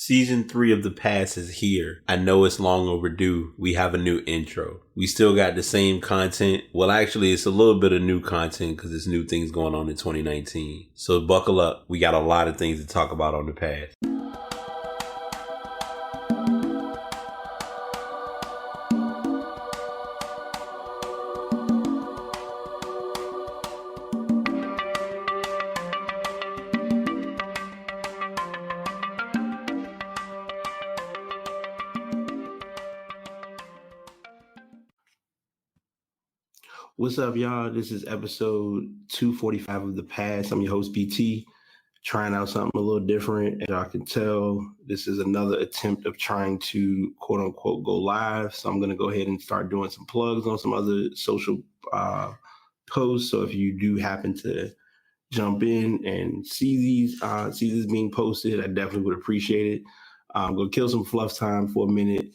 Season 3 of The Pass is here. I know it's long overdue. We have a new intro. We still got the same content. Well, actually, it's a little bit of new content because there's new things going on in 2019. So buckle up. We got a lot of things to talk about on The Pass. What's up, y'all? This is episode 245 of The Pass. I'm your host, BT, trying out something a little different. As y'all can tell, this is another attempt of trying to, quote unquote, go live. So I'm going to go ahead and start doing some plugs on some other social posts. So if you do happen to jump in and see this being posted, I definitely would appreciate it. I'm going to kill some fluff time for a minute.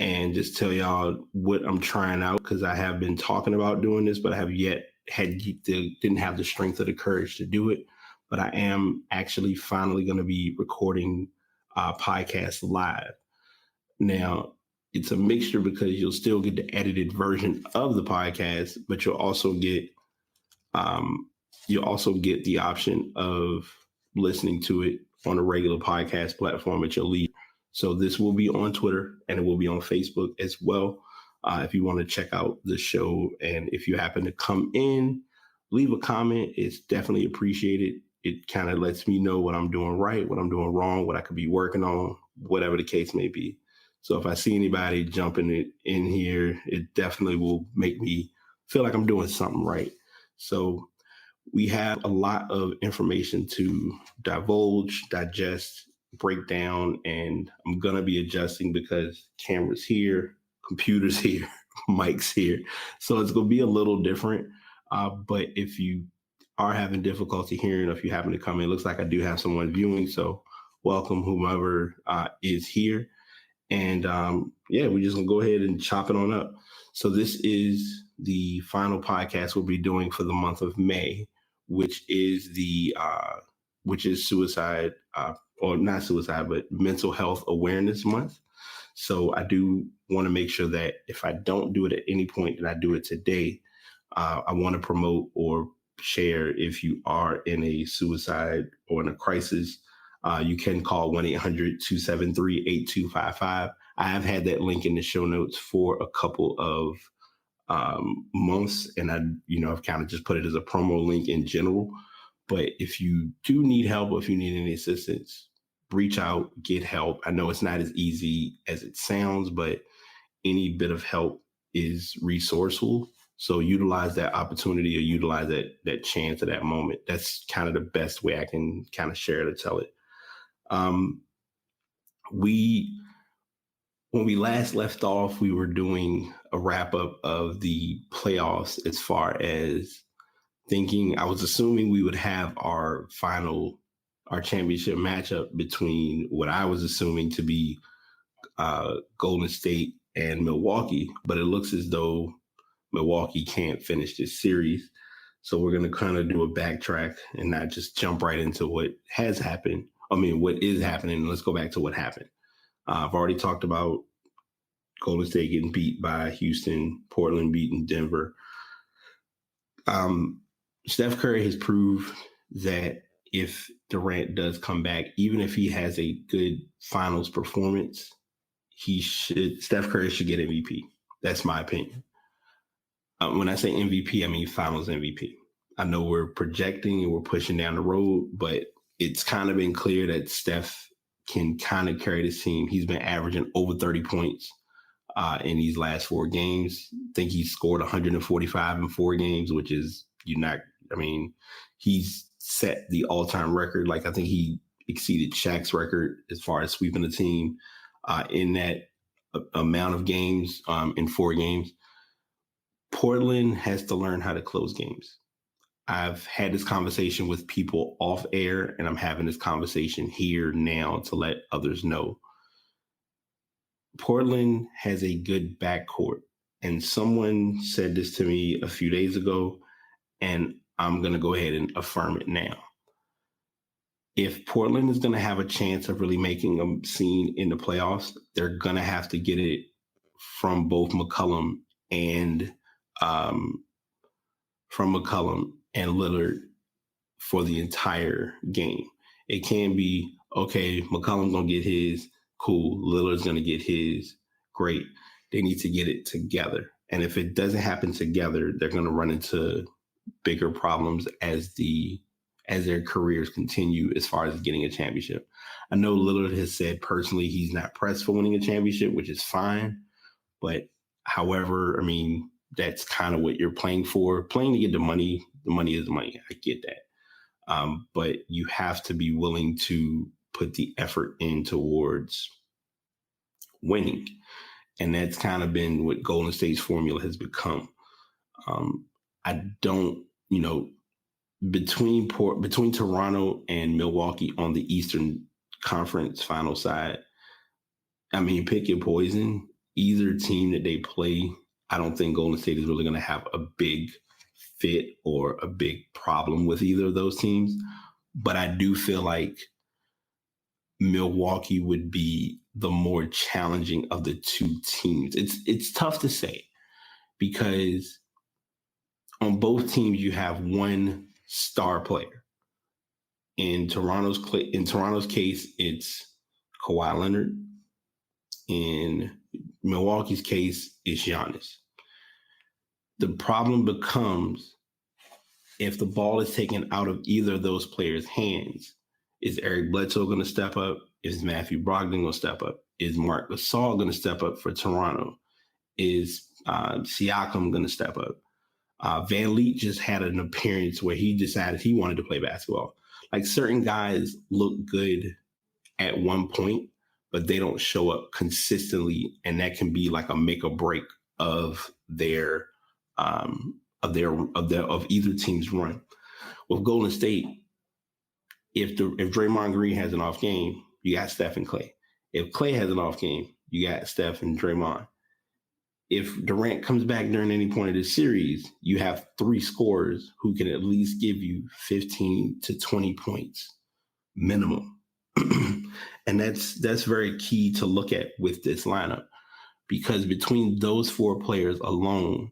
And just tell y'all what I'm trying out, because I have been talking about doing this, but I have didn't have the strength or the courage to do it. But I am actually finally going to be recording podcasts live. Now, it's a mixture because you'll still get the edited version of the podcast, but you'll also get the option of listening to it on a regular podcast platform at your leisure. So this will be on Twitter and it will be on Facebook as well. If you want to check out the show, and if you happen to come in, leave a comment. It's definitely appreciated. It kind of lets me know what I'm doing right, what I'm doing wrong, what I could be working on, whatever the case may be. So if I see anybody jumping in here, it definitely will make me feel like I'm doing something right. So we have a lot of information to divulge, digest, break down, and I'm going to be adjusting because camera's here, computer's here, mic's here. So it's going to be a little different. But if you are having difficulty hearing, or if you happen to come in, it looks like I do have someone viewing. So welcome, whomever is here. And we're just going to go ahead and chop it on up. So this is the final podcast we'll be doing for the month of May, which is suicide, or not suicide, but mental health awareness month. So I do want to make sure that if I don't do it at any point, that I do it today. I want to promote or share, if you are in a suicide or in a crisis, you can call 1-800-273-8255. I have had that link in the show notes for a couple of months, and I've kind of just put it as a promo link in general. But if you do need help, or if you need any assistance, reach out, get help. I know it's not as easy as it sounds, but any bit of help is resourceful. So utilize that opportunity, or utilize that chance at that moment. That's kind of the best way I can kind of share it or tell it. When we last left off, we were doing a wrap up of the playoffs, as far as I was assuming we would have our championship matchup between what I was assuming to be Golden State and Milwaukee, but it looks as though Milwaukee can't finish this series. So we're going to kind of do a backtrack and not just jump right into what is happening. Let's go back to what happened. I've already talked about Golden State getting beat by Houston, Portland beating Denver. Steph Curry has proved that if Durant does come back, even if he has a good finals performance, Steph Curry should get MVP. That's my opinion. When I say MVP, I mean finals MVP. I know we're projecting and we're pushing down the road, but it's kind of been clear that Steph can kind of carry this team. He's been averaging over 30 points in these last 4 games. I think he scored 145 in 4 games, which is he's set the all-time record. Like, I think he exceeded Shaq's record as far as sweeping the team in that amount of games, in 4 games. Portland has to learn how to close games. I've had this conversation with people off air, and I'm having this conversation here now to let others know. Portland has a good backcourt, and someone said this to me a few days ago, and I'm going to go ahead and affirm it now. if Portland is going to have a chance of really making a scene in the playoffs, they're going to have to get it from both McCollum and Lillard for the entire game. It can be, okay, McCollum's going to get his, cool. Lillard's going to get his, great. They need to get it together. And if it doesn't happen together, they're going to run into bigger problems as their careers continue as far as getting a championship. I know Lillard has said personally he's not pressed for winning a championship, which is fine. But however, I mean, that's kind of what you're playing for. Playing to get the money. The money is the money. I get that. But you have to be willing to put the effort in towards winning. And that's kind of been what Golden State's formula has become. I don't, between Toronto and Milwaukee on the Eastern Conference final side, I mean, pick your poison. Either team that they play, I don't think Golden State is really going to have a big fit or a big problem with either of those teams. But I do feel like Milwaukee would be the more challenging of the two teams. It's tough to say because on both teams you have one star player. In Toronto's case, it's Kawhi Leonard. In Milwaukee's case, it's Giannis. The problem becomes if the ball is taken out of either of those players' hands, is Eric Bledsoe going to step up? Is Matthew Brogdon going to step up? Is Marc Gasol going to step up for Toronto? Is Siakam going to step up? Van Vliet just had an appearance where he decided he wanted to play basketball. Like certain guys look good at one point, but they don't show up consistently, and that can be like a make or break of their of either team's run. With Golden State, if Draymond Green has an off game, you got Steph and Clay. If Clay has an off game, you got Steph and Draymond. If Durant comes back during any point of the series, you have three scorers who can at least give you 15 to 20 points minimum. And that's very key to look at with this lineup, because between those four players alone,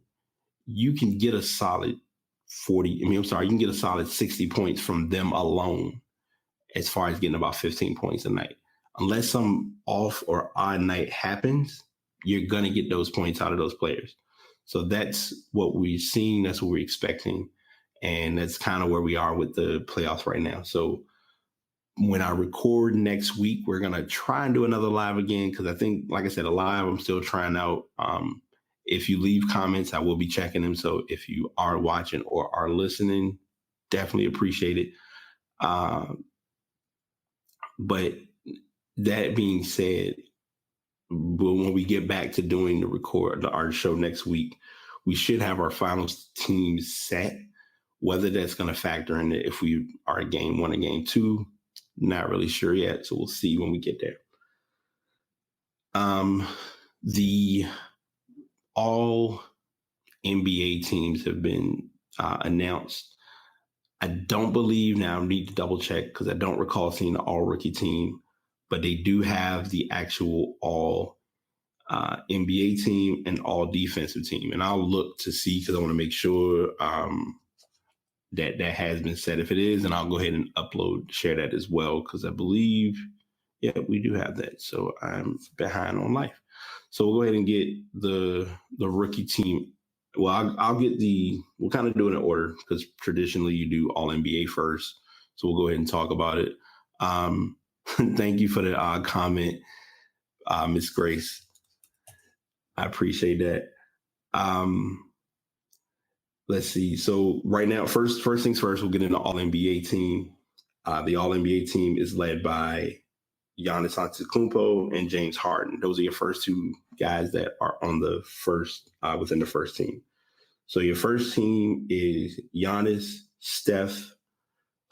you can get a solid you can get a solid 60 points from them alone as far as getting about 15 points a night. Unless some off or odd night happens, you're going to get those points out of those players. So that's what we're seeing. That's what we're expecting. And that's kind of where we are with the playoffs right now. So when I record next week, we're going to try and do another live again, because I think, like I said, a live, I'm still trying out. If you leave comments, I will be checking them. So if you are watching or are listening, definitely appreciate it. But that being said, when we get back to doing our show next week, we should have our finals teams set. Whether that's going to factor in if we are a game one or game two, not really sure yet. So we'll see when we get there. The all NBA teams have been announced. I don't believe, now I need to double check because I don't recall seeing the all rookie team, but they do have the actual all NBA team and all defensive team. And I'll look to see, because I want to make sure that has been said. If it is, and I'll go ahead and share that as well, because I believe, we do have that. So I'm behind on life. So we'll go ahead and get the rookie team. Well, we'll kind of do it in order, because traditionally you do all NBA first. So we'll go ahead and talk about it. Thank you for the comment, Miss Grace. I appreciate that. Let's see. So right now, first things first, we'll get into all NBA team. The all NBA team is led by Giannis Antetokounmpo and James Harden. Those are your first two guys that are on the first within the first team. So your first team is Giannis, Steph,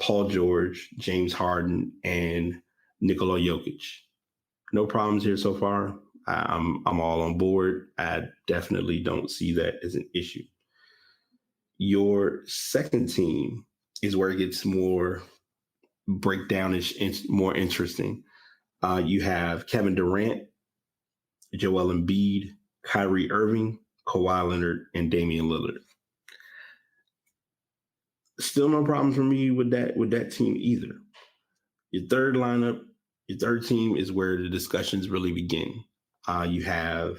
Paul George, James Harden, and Nikola Jokic. No problems here so far. I'm all on board. I definitely don't see that as an issue. Your second team is where it gets more breakdown is more interesting. You have Kevin Durant, Joel Embiid, Kyrie Irving, Kawhi Leonard, and Damian Lillard. Still no problem for me with that team either. Your third lineup, your third team is where the discussions really begin. You have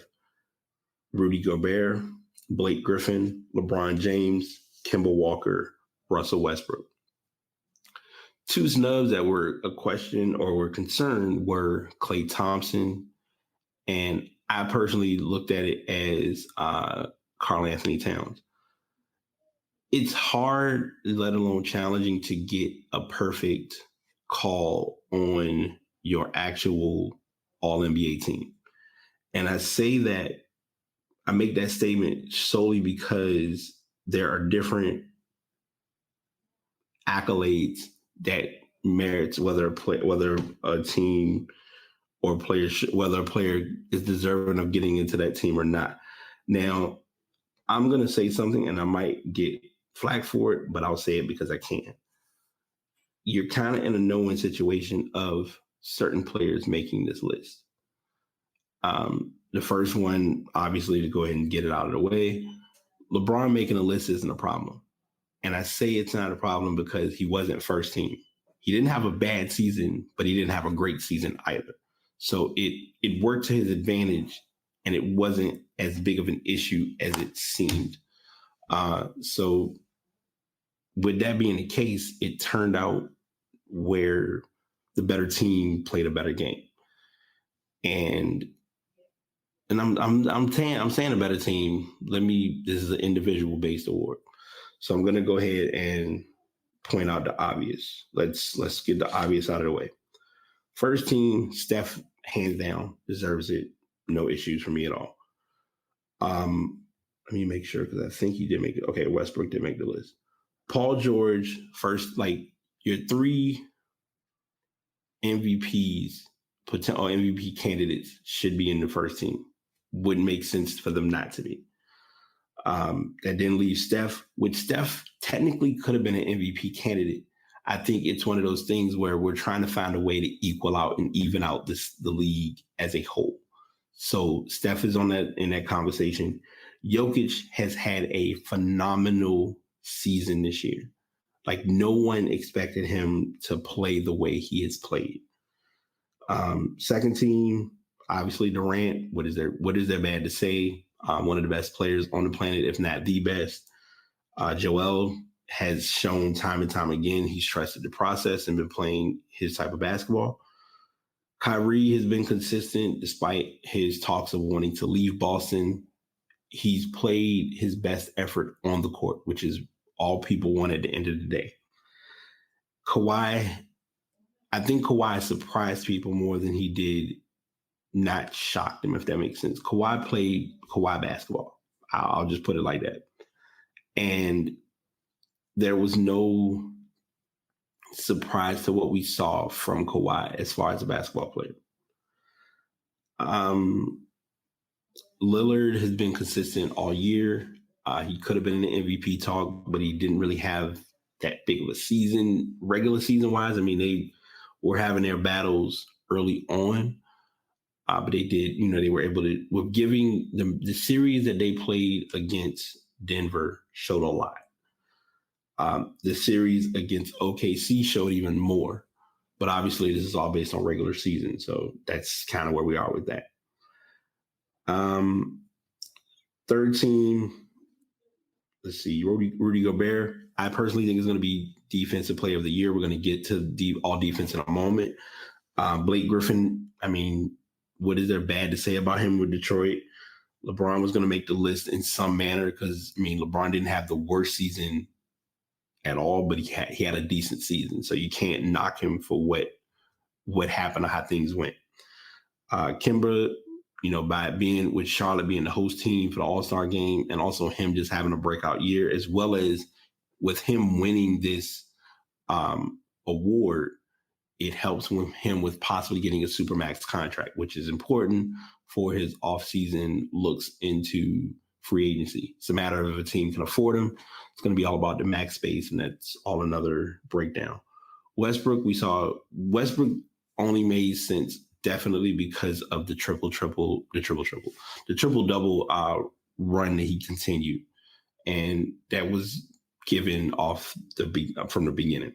Rudy Gobert, Blake Griffin, LeBron James, Kemba Walker, Russell Westbrook. Two snubs that were a question or were concerned were Klay Thompson, and I personally looked at it as Karl Anthony Towns. It's hard, let alone challenging, to get a perfect call on your actual All-NBA team. And I say that, I make that statement solely because there are different accolades that merits whether a team or whether a player is deserving of getting into that team or not. Now, I'm going to say something and I might get flack for it, but I'll say it because I can. You're kind of in a no-win situation of certain players making this list. The first one, obviously, to go ahead and get it out of the way, LeBron making a list isn't a problem. And I say it's not a problem because he wasn't first team. He didn't have a bad season, but he didn't have a great season either. So it worked to his advantage, and it wasn't as big of an issue as it seemed. So with that being the case, it turned out where the better team played a better game. And I'm saying a better team. This is an individual based award. So I'm going to go ahead and point out the obvious. Let's get the obvious out of the way. First team, Steph, hands down, deserves it. No issues for me at all. Let me make sure because I think he did make it. Okay, Westbrook did make the list. Paul George, first, like your three MVPs, potential MVP candidates should be in the first team. Wouldn't make sense for them not to be. That didn't leave Steph, which Steph technically could have been an MVP candidate. I think it's one of those things where we're trying to find a way to equal out and even out the league as a whole. So Steph is in that conversation. Jokic has had a phenomenal season this year. Like no one expected him to play the way he has played. Second team, obviously Durant. What is there bad to say? One of the best players on the planet, if not the best. Joel has shown time and time again he's trusted the process and been playing his type of basketball. Kyrie has been consistent despite his talks of wanting to leave Boston. He's played his best effort on the court, which is all people want at the end of the day. Kawhi, I think Kawhi surprised people more than he did not shock them, if that makes sense. Kawhi played Kawhi basketball. I'll just put it like that. And there was no surprise to what we saw from Kawhi as far as a basketball player. Lillard has been consistent all year. He could have been in the MVP talk, but he didn't really have that big of a season, regular season wise. I mean, they were having their battles early on. But they did, they were able to, with giving the series that they played against Denver showed a lot. The series against OKC showed even more. But obviously, this is all based on regular season. So that's kind of where we are with that. Third team, let's see, Rudy Gobert. I personally think is going to be Defensive Player of the Year. We're going to get to all defense in a moment. Blake Griffin, I mean, what is there bad to say about him with Detroit? LeBron was going to make the list in some manner because, LeBron didn't have the worst season at all, but he had a decent season. So you can't knock him for what happened or how things went. Kemba, by being with Charlotte being the host team for the All-Star game and also him just having a breakout year, as well as with him winning this award, it helps him with possibly getting a Supermax contract, which is important for his offseason looks into free agency. It's a matter of if a team can afford him. It's going to be all about the max space, and that's all another breakdown. Westbrook, we saw Westbrook only made sense definitely because of the triple double run that he continued, and that was given off from the beginning.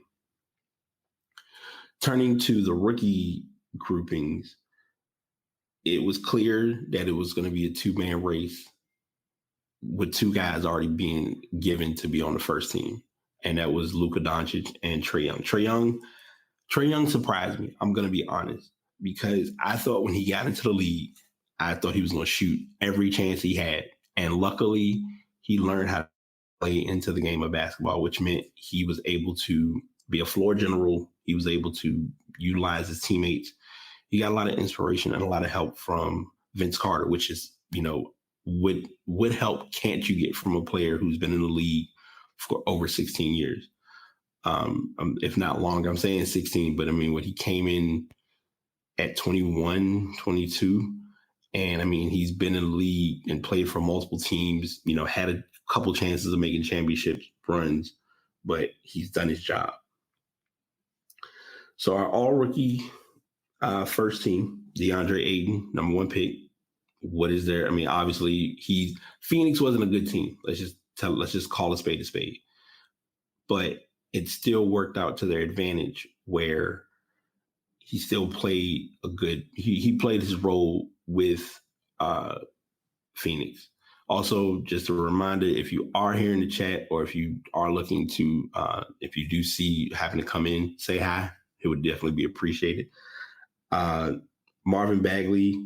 Turning to the rookie groupings, it was clear that it was going to be a 2-man race with 2 guys already being given to be on the first team, and that was Luka Doncic and Trae Young. Trae Young surprised me. I'm going to be honest, because I thought when he got into the league, I thought he was going to shoot every chance he had. And luckily, he learned how to play into the game of basketball, which meant he was able to be a floor general. He was able to utilize his teammates. He got a lot of inspiration and a lot of help from Vince Carter, which is, what help can't you get from a player who's been in the league for over 16 years? If not longer. I'm saying 16, but I mean, when he came in at 21, 22, and I mean, he's been in the league and played for multiple teams, had a couple chances of making championship runs, but he's done his job. So our all rookie first team, DeAndre Ayton, number 1 pick. What is there? I mean, obviously Phoenix wasn't a good team. Let's just call a spade. But it still worked out to their advantage, where he still played he played his role with Phoenix. Also, just a reminder, if you are here in the chat, or if you are looking to, if you do see having to come in, say hi. It would definitely be appreciated. Marvin Bagley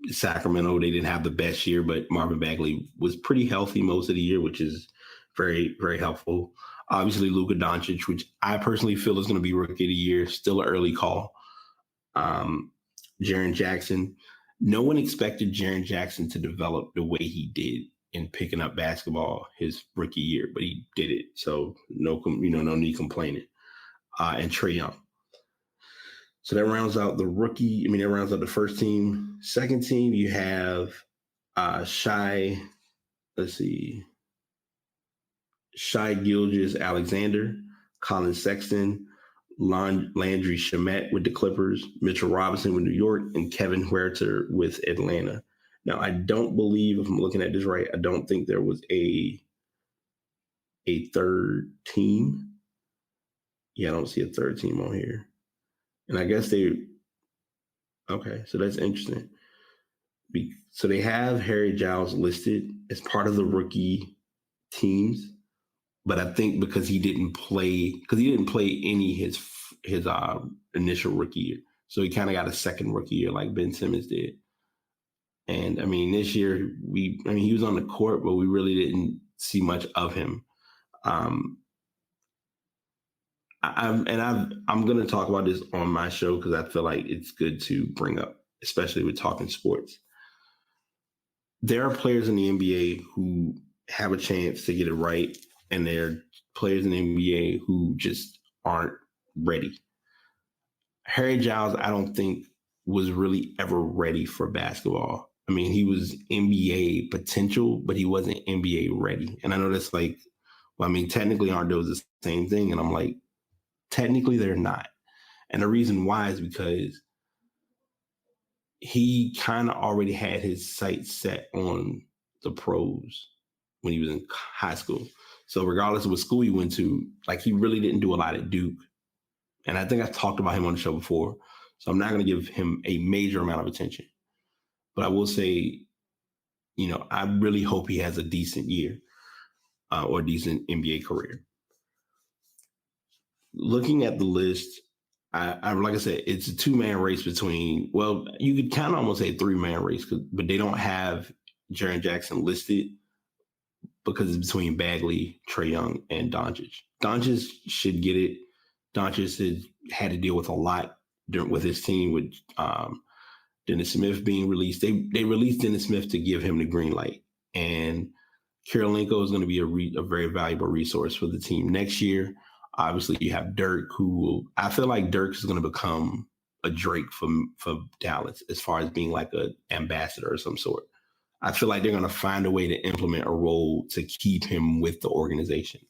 Sacramento, they didn't have the best year, but Marvin Bagley was pretty healthy most of the year, which is very, very helpful. Obviously, Luka Doncic, which I personally feel is going to be rookie of the year, still an early call. Jaren Jackson. No one expected Jaren Jackson to develop the way he did in picking up basketball his rookie year, but he did it. So no need complaining. And Trae Young. So that rounds out the rookie. That rounds out the first team. Second team, you have Shai Gilgeous-Alexander, Colin Sexton, Landry Shamet with the Clippers, Mitchell Robinson with New York, and Kevin Huerter with Atlanta. Now, I don't believe, if I'm looking at this right, I don't think there was a third team. Yeah, I don't see a third team on here. And I guess okay, so that's interesting. So they have Harry Giles listed as part of the rookie teams, but I think because he didn't play any his initial rookie year, so he kind of got a second rookie year like Ben Simmons did. And this year he was on the court, but we really didn't see much of him. I'm going to talk about this on my show because I feel like it's good to bring up, especially with talking sports. There are players in the NBA who have a chance to get it right, and there are players in the NBA who just aren't ready. Harry Giles, I don't think, was really ever ready for basketball. He was NBA potential, but he wasn't NBA ready. And I know that's technically aren't those the same thing? And I'm like, technically, they're not. And the reason why is because he kind of already had his sights set on the pros when he was in high school. So regardless of what school he went to, he really didn't do a lot at Duke. And I think I've talked about him on the show before. So I'm not going to give him a major amount of attention. But I will say, I really hope he has a decent year or a decent NBA career. Looking at the list, I like I said, it's a 2-man race between, well, you could kind of almost say a 3-man race, but they don't have Jaren Jackson listed because it's between Bagley, Trae Young, and Doncic. Doncic should get it. Doncic had to deal with a lot with his team, with Dennis Smith being released. They released Dennis Smith to give him the green light. And Kirilenko is going to be a very valuable resource for the team next year. Obviously, you have Dirk, I feel like Dirk is going to become a Drake for Dallas as far as being like an ambassador of some sort. I feel like they're going to find a way to implement a role to keep him with the organization.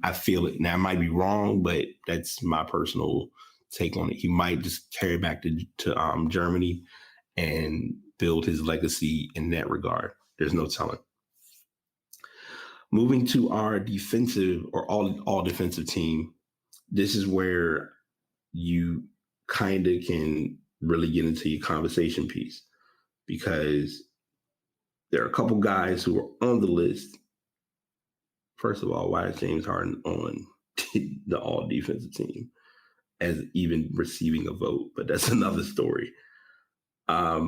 I feel it. Now I might be wrong, but that's my personal take on it. He might just carry back to Germany and build his legacy in that regard. There's no telling. Moving to our defensive or all defensive team, this is where you kind of can really get into your conversation piece, because there are a couple guys who are on the list. First of all, why is James Harden on the all defensive team as even receiving a vote? But that's another story. Our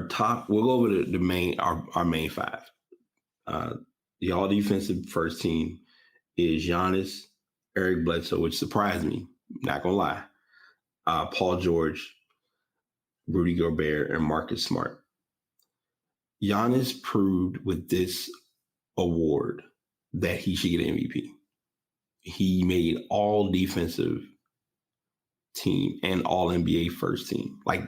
top, we'll go over the main, our main five. The all defensive first team is Giannis, Eric Bledsoe, which surprised me, not gonna lie. Paul George, Rudy Gobert, and Marcus Smart. Giannis proved with this award that he should get an MVP. He made all defensive team and all NBA first team. Like,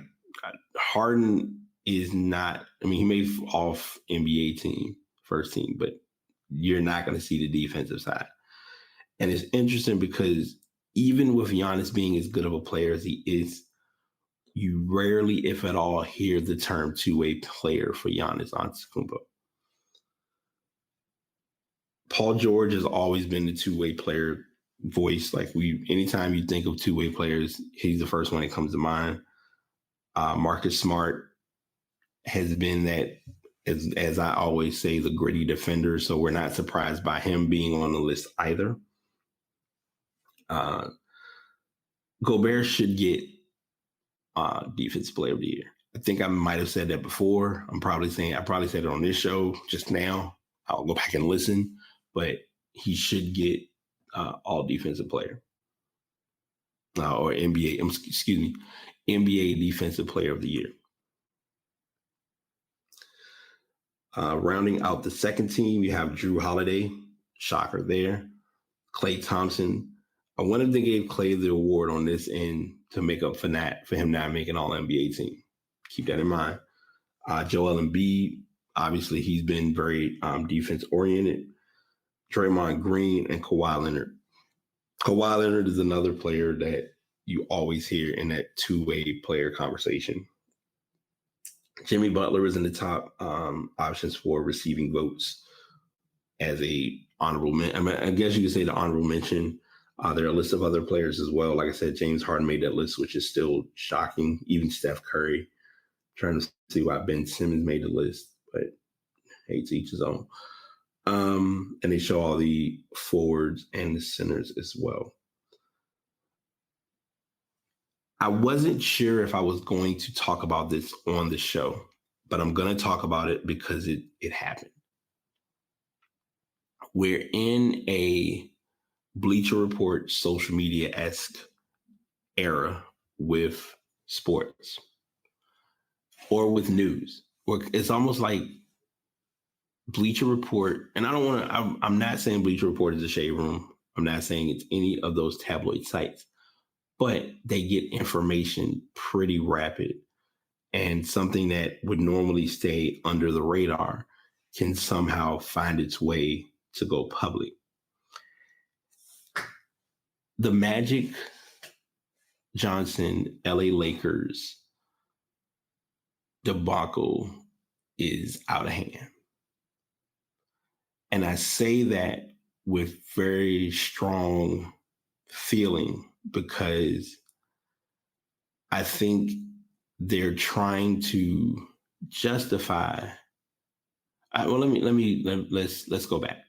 Harden is not, I mean, he made off NBA team, first team, but you're not going to see the defensive side. And it's interesting because even with Giannis being as good of a player as he is, you rarely, if at all, hear the term two-way player for Giannis Antetokounmpo. Paul George has always been the two-way player voice. Like, anytime you think of two-way players, he's the first one that comes to mind. Marcus Smart has been that, as I always say, the gritty defender. So we're not surprised by him being on the list either. Gobert should get Defensive Player of the Year. I think I might have said that before. I probably said it on this show just now. I'll go back and listen, but he should get all defensive player or NBA Defensive Player of the Year. Rounding out the second team, you have Jrue Holiday. Shocker there. Klay Thompson. I wanted to give Klay the award on this end to make up for him not making all NBA team. Keep that in mind. Joel Embiid, obviously he's been very defense oriented. Draymond Green and Kawhi Leonard. Kawhi Leonard is another player that you always hear in that two-way player conversation. Jimmy Butler is in the top options for receiving votes as a honorable mention. I mean, I guess you could say the honorable mention. There are a list of other players as well. Like I said, James Harden made that list, which is still shocking. Even Steph Curry. Trying to see why Ben Simmons made the list, but hey, to each his own. And they show all the forwards and the centers as well. I wasn't sure if I was going to talk about this on the show, but I'm going to talk about it because it happened. We're in a Bleacher Report social media-esque era with sports or with news. Or it's almost like Bleacher Report, and I'm not saying Bleacher Report is a shade room. I'm not saying it's any of those tabloid sites, but they get information pretty rapid, and something that would normally stay under the radar can somehow find its way to go public. The Magic Johnson LA Lakers debacle is out of hand. And I say that with very strong feeling because I think they're trying to justify. Let's go back.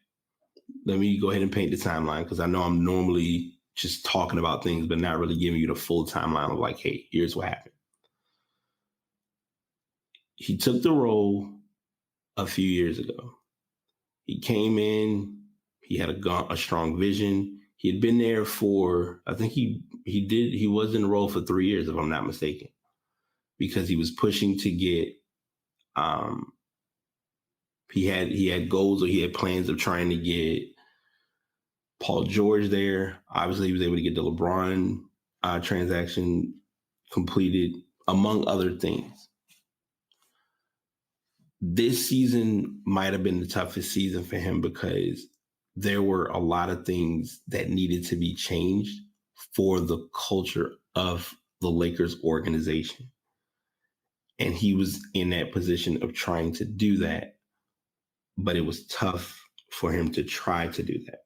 Let me go ahead and paint the timeline because I know I'm normally just talking about things, but not really giving you the full timeline of like, hey, here's what happened. He took the role a few years ago. He came in, he had a strong vision. He had been there for, I think he was in the role for 3 years, if I'm not mistaken, because he was pushing to get, he had goals or he had plans of trying to get Paul George there. Obviously, he was able to get the LeBron transaction completed, among other things. this season might have been the toughest season for him because there were a lot of things that needed to be changed for the culture of the Lakers organization. And he was in that position of trying to do that, but it was tough for him to try to do that.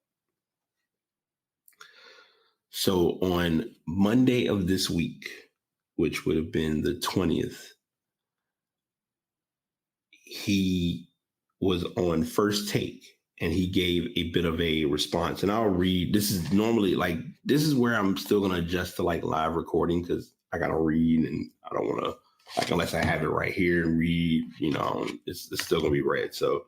So on Monday of this week, which would have been the 20th, he was on First Take and he gave a bit of a response. And I'll read. This is normally this is where I'm still going to adjust to live recording because I got to read and I don't want to, unless I have it right here and read, it's still going to be read. So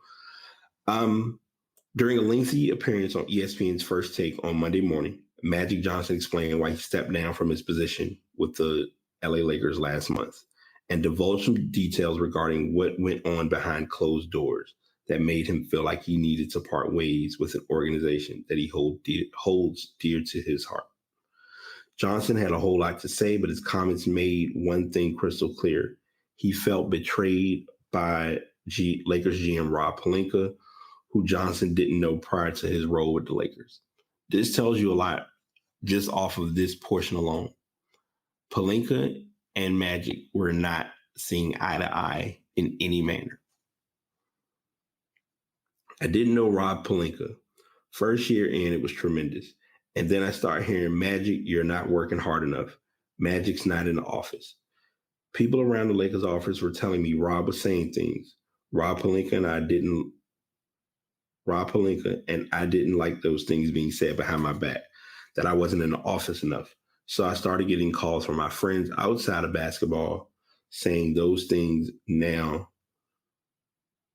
during a lengthy appearance on ESPN's First Take on Monday morning, Magic Johnson explained why he stepped down from his position with the LA Lakers last month and divulged some details regarding what went on behind closed doors that made him feel like he needed to part ways with an organization that he holds dear to his heart. Johnson had a whole lot to say, but his comments made one thing crystal clear. He felt betrayed by Lakers GM Rob Pelinka, who Johnson didn't know prior to his role with the Lakers. This tells you a lot just off of this portion alone. Pelinka and Magic were not seeing eye to eye in any manner. I didn't know Rob Pelinka. First year in, it was tremendous. And then I start hearing, Magic, you're not working hard enough. Magic's not in the office. People around the Lakers office were telling me Rob was saying things. Rob Pelinka and I didn't like those things being said behind my back, that I wasn't in the office enough. So I started getting calls from my friends outside of basketball saying those things now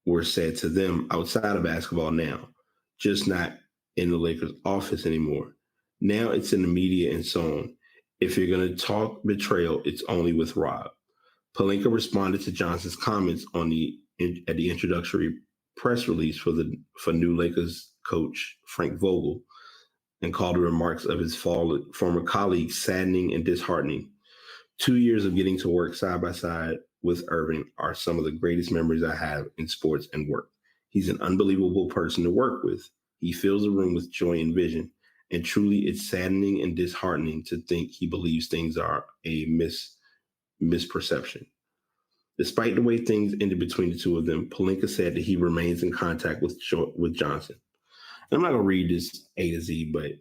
were said to them outside of basketball now, just not in the Lakers office anymore. Now it's in the media and so on. If you're going to talk betrayal, it's only with Rob. Pelinka responded to Johnson's comments at the introductory press release for new Lakers coach Frank Vogel and called the remarks of his former colleagues saddening and disheartening. 2 years of getting to work side by side with Irving are some of the greatest memories I have in sports and work. He's an unbelievable person to work with. He fills the room with joy and vision. And truly, it's saddening and disheartening to think he believes things are a misperception. Despite the way things ended between the two of them, Pelinka said that he remains in contact with Johnson. And I'm not going to read this A to Z, but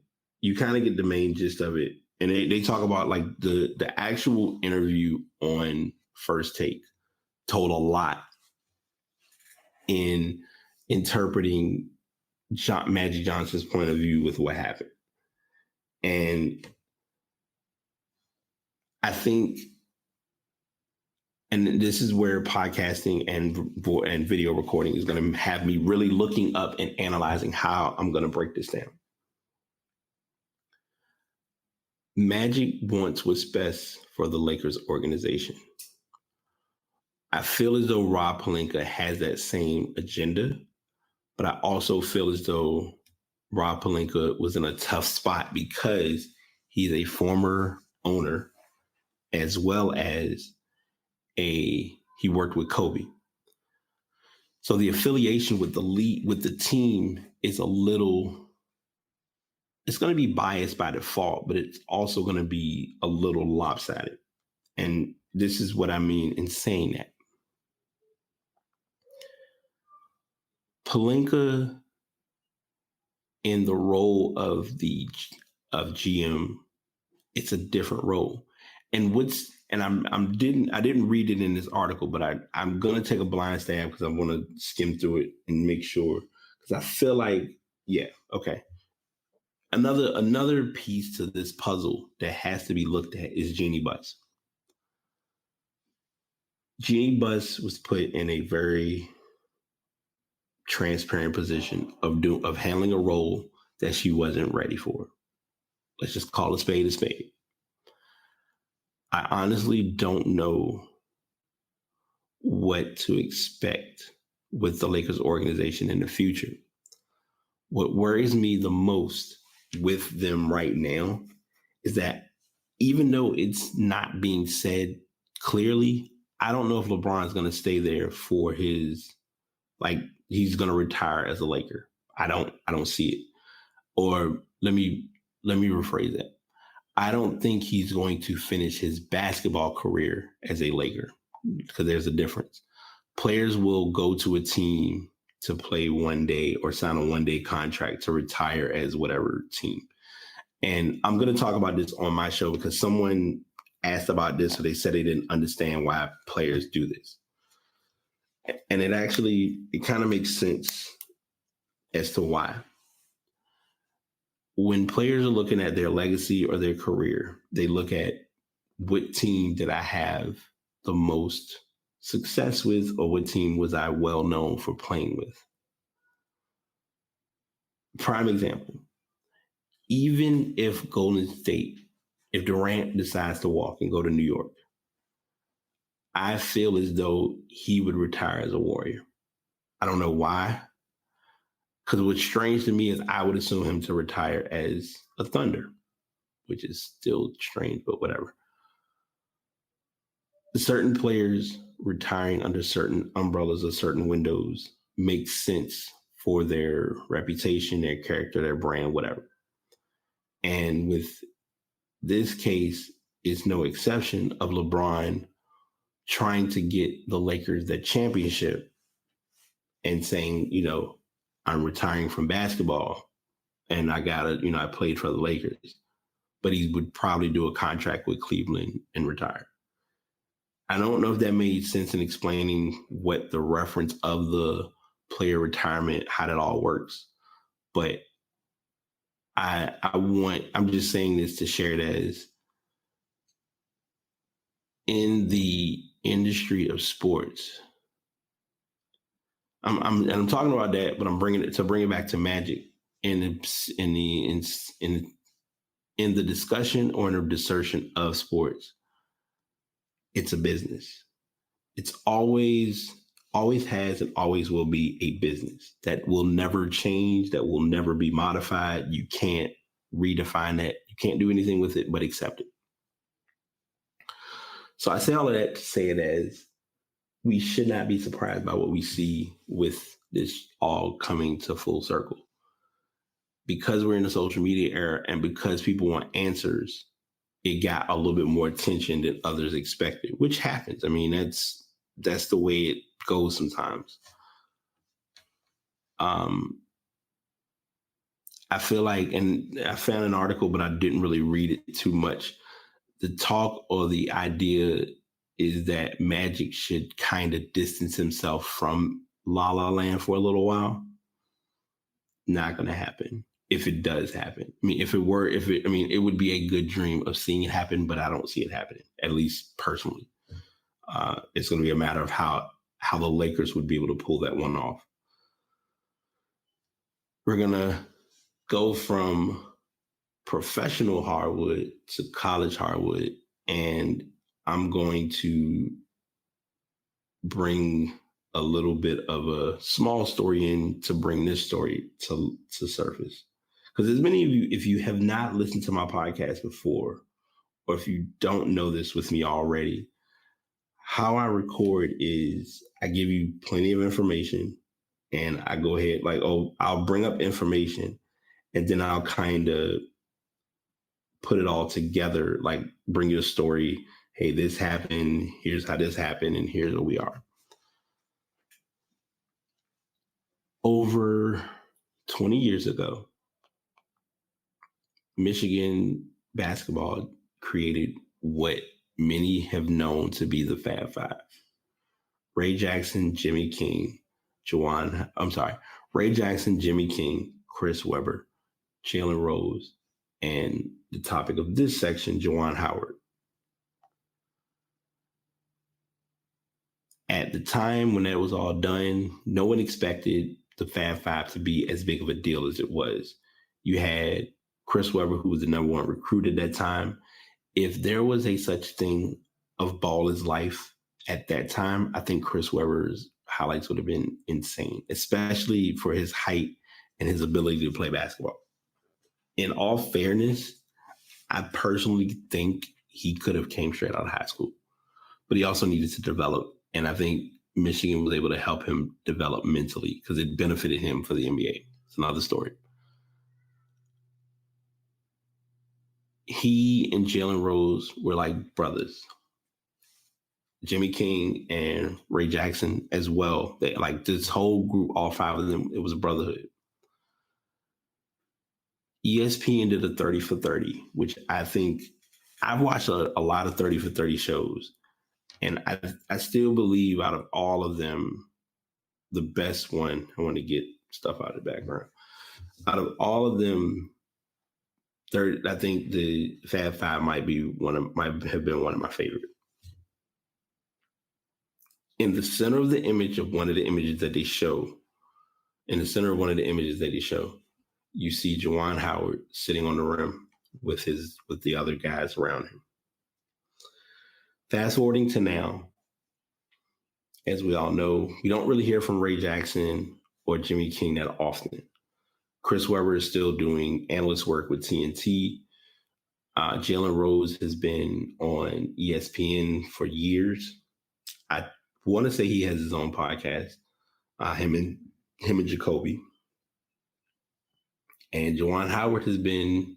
you kind of get the main gist of it. And they talk about the actual interview on First Take told a lot in interpreting Magic Johnson's point of view with what happened. And I think, and this is where podcasting and video recording is going to have me really looking up and analyzing how I'm going to break this down. Magic wants what's best for the Lakers organization. I feel as though Rob Pelinka has that same agenda, but I also feel as though Rob Pelinka was in a tough spot because he's a former owner as well as he worked with Kobe. So the affiliation with the team is it's going to be biased by default, but it's also going to be a little lopsided. And this is what I mean in saying that. Pelinka, in the role of GM, it's a different role. And I didn't read it in this article, but I'm gonna take a blind stab because I want to skim through it and make sure, because I feel like, yeah, okay. Another piece to this puzzle that has to be looked at is Jeanie Buss. Jeanie Buss was put in a very transparent position of handling a role that she wasn't ready for. Let's just call a spade a spade. I honestly don't know what to expect with the Lakers organization in the future. What worries me the most with them right now is that even though it's not being said clearly, I don't know if LeBron's going to stay there for his like he's going to retire as a Laker. I don't see it. Or let me rephrase that. I don't think he's going to finish his basketball career as a Laker, because there's a difference. Players will go to a team to play one day or sign a one-day contract to retire as whatever team. And I'm going to talk about this on my show because someone asked about this, so they said they didn't understand why players do this. And it kind of makes sense as to why. When players are looking at their legacy or their career, they look at what team did I have the most success with, or what team was I well known for playing with. Prime example, even if Golden State, if Durant decides to walk and go to New York, I feel as though he would retire as a Warrior. I don't know why. Because what's strange to me is I would assume him to retire as a Thunder, which is still strange, but whatever. Certain players retiring under certain umbrellas or certain windows makes sense for their reputation, their character, their brand, whatever. And with this case, it's no exception of LeBron trying to get the Lakers that championship and saying, I'm retiring from basketball and I played for the Lakers, but he would probably do a contract with Cleveland and retire. I don't know if that made sense in explaining what the reference of the player retirement, how that all works, but I'm just saying this to share it as in the industry of sports. I'm talking about that, but I'm bringing it back to Magic in the discussion or in the discussion of sports. It's a business. It's always has and always will be a business that will never change, that will never be modified. You can't redefine that. You can't do anything with it but accept it. So I say all of that to say it as we should not be surprised by what we see with this all coming to full circle. Because we're in the social media era and because people want answers, it got a little bit more attention than others expected, which happens. I mean, that's the way it goes sometimes. I feel like, and I found an article, but I didn't really read it too much. The talk or the idea is that Magic should kind of distance himself from La La Land for a little while. Not going to happen. If it does happen. I mean, it would be a good dream of seeing it happen, but I don't see it happening, at least personally. It's going to be a matter of how the Lakers would be able to pull that one off. We're going to go from professional hardwood to college hardwood, and I'm going to bring a little bit of a small story in to bring this story to surface. Because as many of you, if you have not listened to my podcast before, or if you don't know this with me already, how I record is I give you plenty of information and I go ahead, I'll bring up information and then I'll kind of put it all together, like bring you a story. Hey, this happened. Here's how this happened. And here's where we are. Over 20 years ago, Michigan basketball created what many have known to be the Fab Five. Ray Jackson, Jimmy King, Chris Webber, Jalen Rose, and the topic of this section, Juwan Howard. At the time when that was all done, no one expected the Fab Five to be as big of a deal as it was. You had Chris Webber, who was the number one recruit at that time. If there was a such thing of ball is life at that time, I think Chris Webber's highlights would have been insane, especially for his height and his ability to play basketball. In all fairness, I personally think he could have came straight out of high school, but he also needed to develop. And I think Michigan was able to help him develop mentally because it benefited him for the NBA. It's another story. He and Jalen Rose were like brothers. Jimmy King and Ray Jackson as well. They like this whole group, all five of them, it was a brotherhood. ESPN did a 30 for 30, which I think I've watched a lot of 30 for 30 shows. And I still believe out of all of them, the best one, I want to get stuff out of the background. Out of all of them, I think the Fab Five might have been one of my favorite. In the center of the image of one of the images that they show, you see Juwan Howard sitting on the rim with the other guys around him. Fast forwarding to now, as we all know, we don't really hear from Ray Jackson or Jimmy King that often. Chris Webber is still doing analyst work with TNT. Jalen Rose has been on ESPN for years. I want to say he has his own podcast, him and Jacoby. And Juwan Howard has been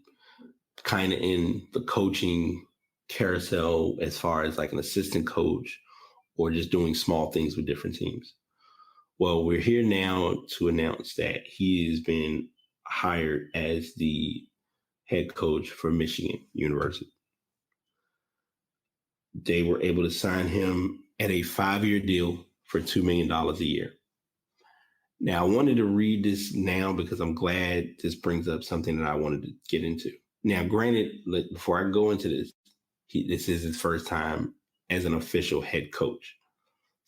kind of in the coaching carousel as far as like an assistant coach or just doing small things with different teams. Well, we're here now to announce that he has been hired as the head coach for Michigan University. They were able to sign him at a 5-year deal for $2 million a year. Now, I wanted to read this now because I'm glad this brings up something that I wanted to get into. Now, granted, before I go into this, this is his first time as an official head coach.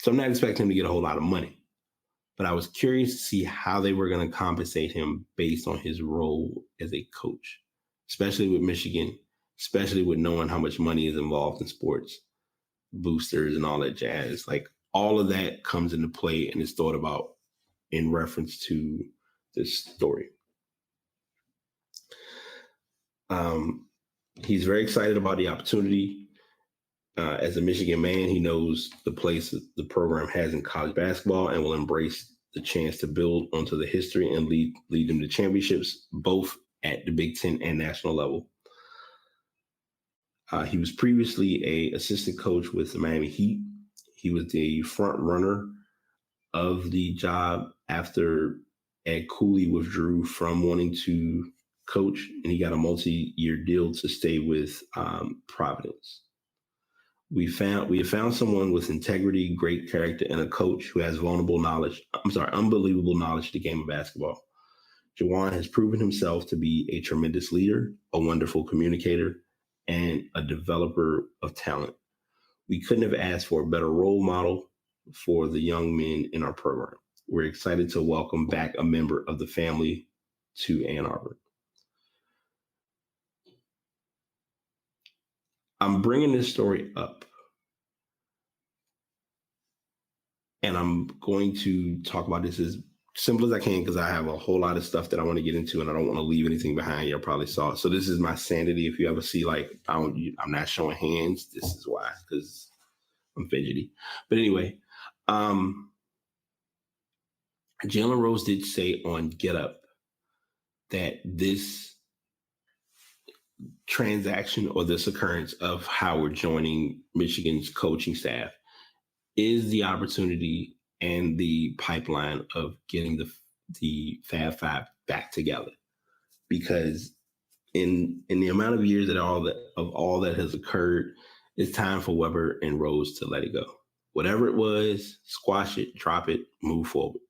So I'm not expecting him to get a whole lot of money. But I was curious to see how they were going to compensate him based on his role as a coach, especially with Michigan, especially with knowing how much money is involved in sports, boosters and all that jazz. Like all of that comes into play and is thought about in reference to this story. He's very excited about the opportunity. As a Michigan man, he knows the place that the program has in college basketball and will embrace the chance to build onto the history and lead them to championships, both at the Big Ten and national level. He was previously an assistant coach with the Miami Heat. He was the front runner of the job after Ed Cooley withdrew from wanting to coach, and he got a multi-year deal to stay with Providence. We have found someone with integrity, great character, and a coach who has unbelievable knowledge of the game of basketball. Juwan has proven himself to be a tremendous leader, a wonderful communicator, and a developer of talent. We couldn't have asked for a better role model for the young men in our program. We're excited to welcome back a member of the family to Ann Arbor. I'm bringing this story up, and I'm going to talk about this as simple as I can because I have a whole lot of stuff that I want to get into, and I don't want to leave anything behind. You probably saw it. So this is my sanity. If you ever see I'm not showing hands, this is why, because I'm fidgety. But anyway, Jalen Rose did say on Get Up that this transaction or this occurrence of Howard joining Michigan's coaching staff is the opportunity and the pipeline of getting the Fab Five back together. Because in the amount of years that all that has occurred, it's time for Webber and Rose to let it go. Whatever it was, squash it, drop it, move forward.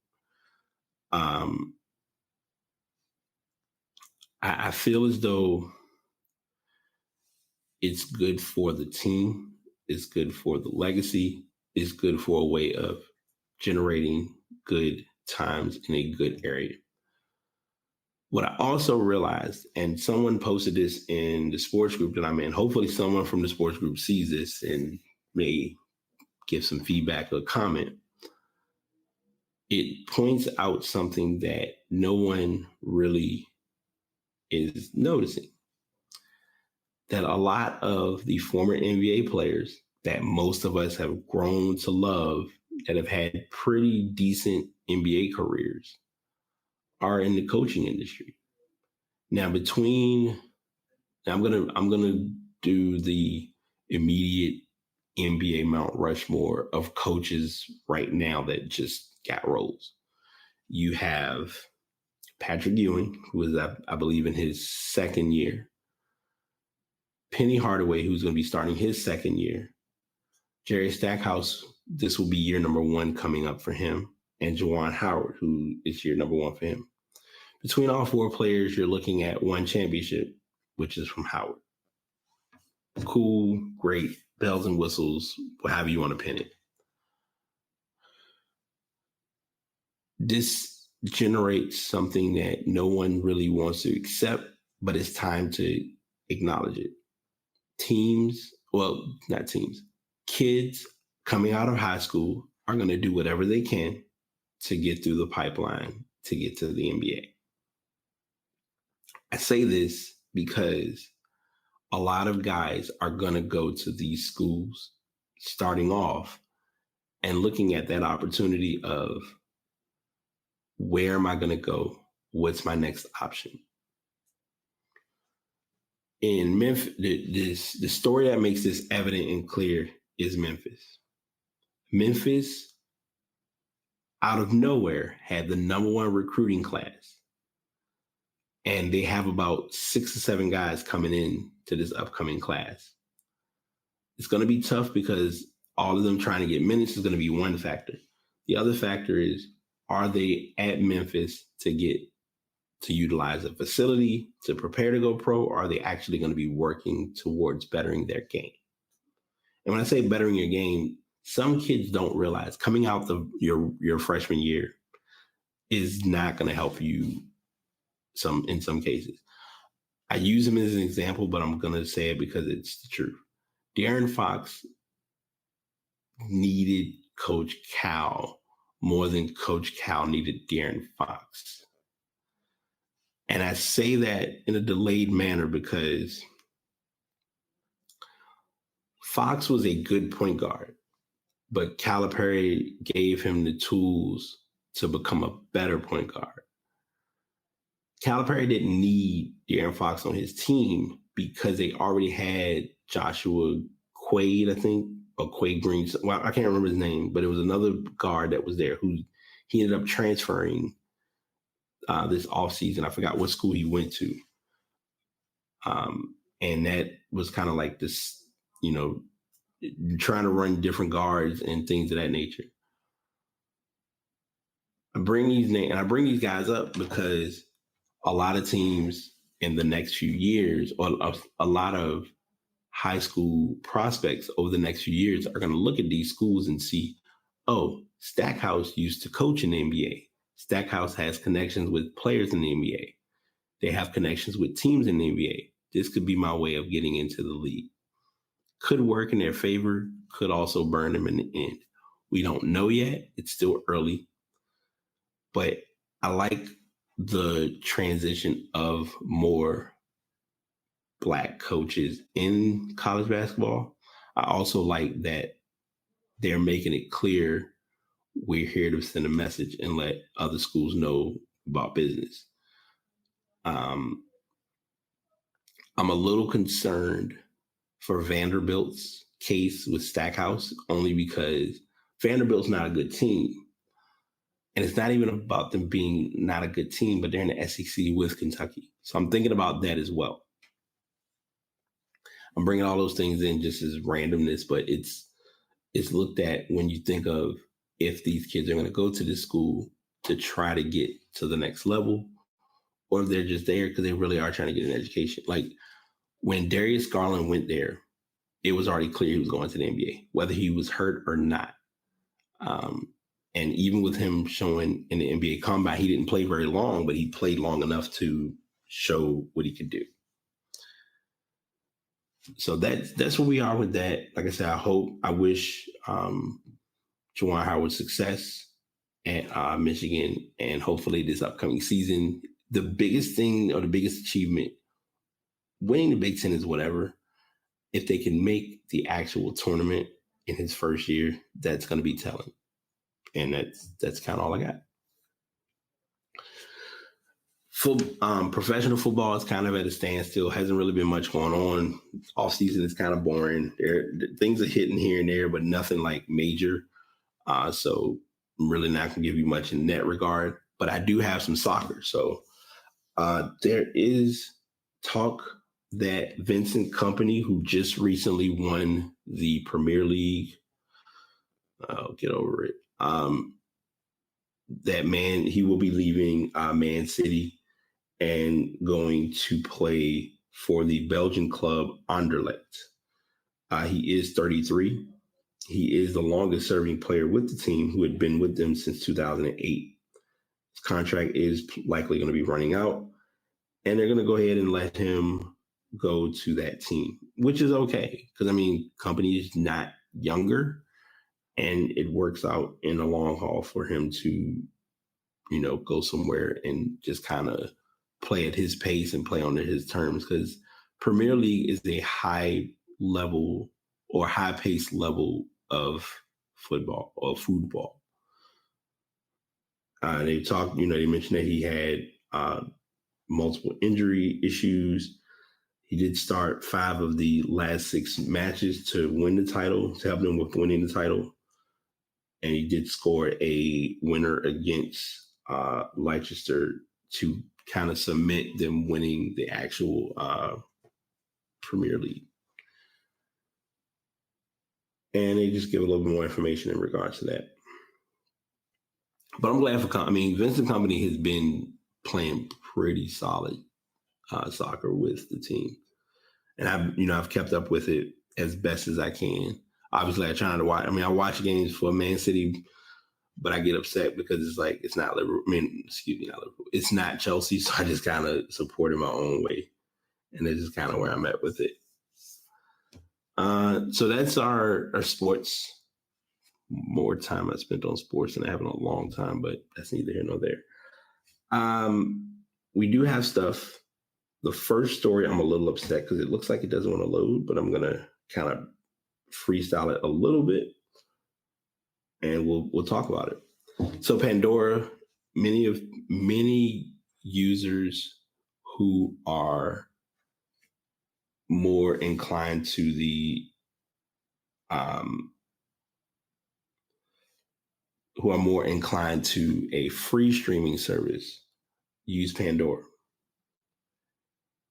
I feel as though it's good for the team. It's good for the legacy. It's good for a way of generating good times in a good area. What I also realized, and someone posted this in the sports group that I'm in, hopefully someone from the sports group sees this and may give some feedback or comment. It points out something that no one really is noticing. That a lot of the former NBA players that most of us have grown to love that have had pretty decent NBA careers are in the coaching industry. Now, I'm gonna do the immediate NBA Mount Rushmore of coaches right now that just got roles. You have Patrick Ewing, who is, I believe, in his second year. Penny Hardaway, who's going to be starting his second year. Jerry Stackhouse, this will be year number 1 coming up for him. And Juwan Howard, who is year number 1 for him. Between all 4 players, you're looking at 1 championship, which is from Howard. Cool, great, bells and whistles, however you want to pin it. This generates something that no one really wants to accept, but it's time to acknowledge it. Kids coming out of high school are going to do whatever they can to get through the pipeline to get to the NBA. I say this because a lot of guys are going to go to these schools starting off and looking at that opportunity of, where am I going to go? What's my next option? In Memphis, the story that makes this evident and clear is Memphis. Memphis, out of nowhere, had the number 1 recruiting class. And they have about 6 or 7 guys coming in to this upcoming class. It's going to be tough because all of them trying to get minutes is going to be one factor. The other factor is, are they at Memphis to utilize a facility to prepare to go pro, or are they actually going to be working towards bettering their game? And when I say bettering your game, some kids don't realize coming out your freshman year is not going to help you in some cases. I use him as an example, but I'm going to say it because it's the truth. De'Aaron Fox needed Coach Cal more than Coach Cal needed De'Aaron Fox. And I say that in a delayed manner because Fox was a good point guard, but Calipari gave him the tools to become a better point guard. Calipari didn't need De'Aaron Fox on his team because they already had Joshua Quaid, I think, or Quaid Green. Well, I can't remember his name, but it was another guard that was there who he ended up transferring this offseason. I forgot what school he went to. And that was kind of like this, trying to run different guards and things of that nature. I bring these guys up because a lot of teams in the next few years, or a lot of high school prospects over the next few years, are going to look at these schools and see, oh, Stackhouse used to coach in the NBA. Stackhouse has connections with players in the NBA. They have connections with teams in the NBA. This could be my way of getting into the league. Could work in their favor, could also burn them in the end. We don't know yet. It's still early. But I like the transition of more Black coaches in college basketball. I also like that they're making it clear we're here to send a message and let other schools know about business. I'm a little concerned for Vanderbilt's case with Stackhouse, only because Vanderbilt's not a good team. And it's not even about them being not a good team, but they're in the SEC with Kentucky. So I'm thinking about that as well. I'm bringing all those things in just as randomness, but it's looked at when you think of if these kids are going to go to this school to try to get to the next level, or if they're just there because they really are trying to get an education. Like when Darius Garland went there, it was already clear he was going to the NBA, whether he was hurt or not. And even with him showing in the NBA Combine, he didn't play very long, but he played long enough to show what he could do. So that's where we are with that. Like I said, I wish Juwan Howard success at Michigan, and hopefully this upcoming season, the biggest thing or the biggest achievement, winning the Big Ten is whatever. If they can make the actual tournament in his first year, that's going to be telling. And that's kind of all I got. Professional football is kind of at a standstill. Hasn't really been much going on. Off season is kind of boring. Things are hitting here and there, but nothing like major. So I'm really not going to give you much in that regard. But I do have some soccer. So there is talk that Vincent Kompany, who just recently won the Premier League, I'll get over it. That man, he will be leaving Man City and going to play for the Belgian club Anderlecht. He is 33. He is the longest serving player with the team, who had been with them since 2008. His contract is likely going to be running out, and they're going to go ahead and let him go to that team, which is okay. Because, I mean, Kompany is not younger, and it works out in the long haul for him to, go somewhere and just kind of play at his pace and play on his terms, because Premier League is a high level or high pace level of football or football. They talked, they mentioned that he had multiple injury issues. He did start 5 of the last 6 matches to win the title, to help them with winning the title. And he did score a winner against Leicester to kind of cement them winning the actual Premier League. And they just give a little bit more information in regards to that. But I'm glad for Vincent Kompany has been playing pretty solid soccer with the team. And I've kept up with it as best as I can. Obviously, I try to watch. I watch games for Man City, but I get upset because it's like, it's not Liverpool. Not Liverpool. It's not Chelsea. So I just kind of support it my own way. And that's just kind of where I'm at with it. So that's our sports. More time I spent on sports than I have in a long time, but that's neither here nor there. We do have stuff. The first story, I'm a little upset because it looks like it doesn't want to load, but I'm going to kind of freestyle it a little bit, and we'll talk about it. So Pandora, many users who are more inclined to the who are more inclined to a free streaming service use Pandora.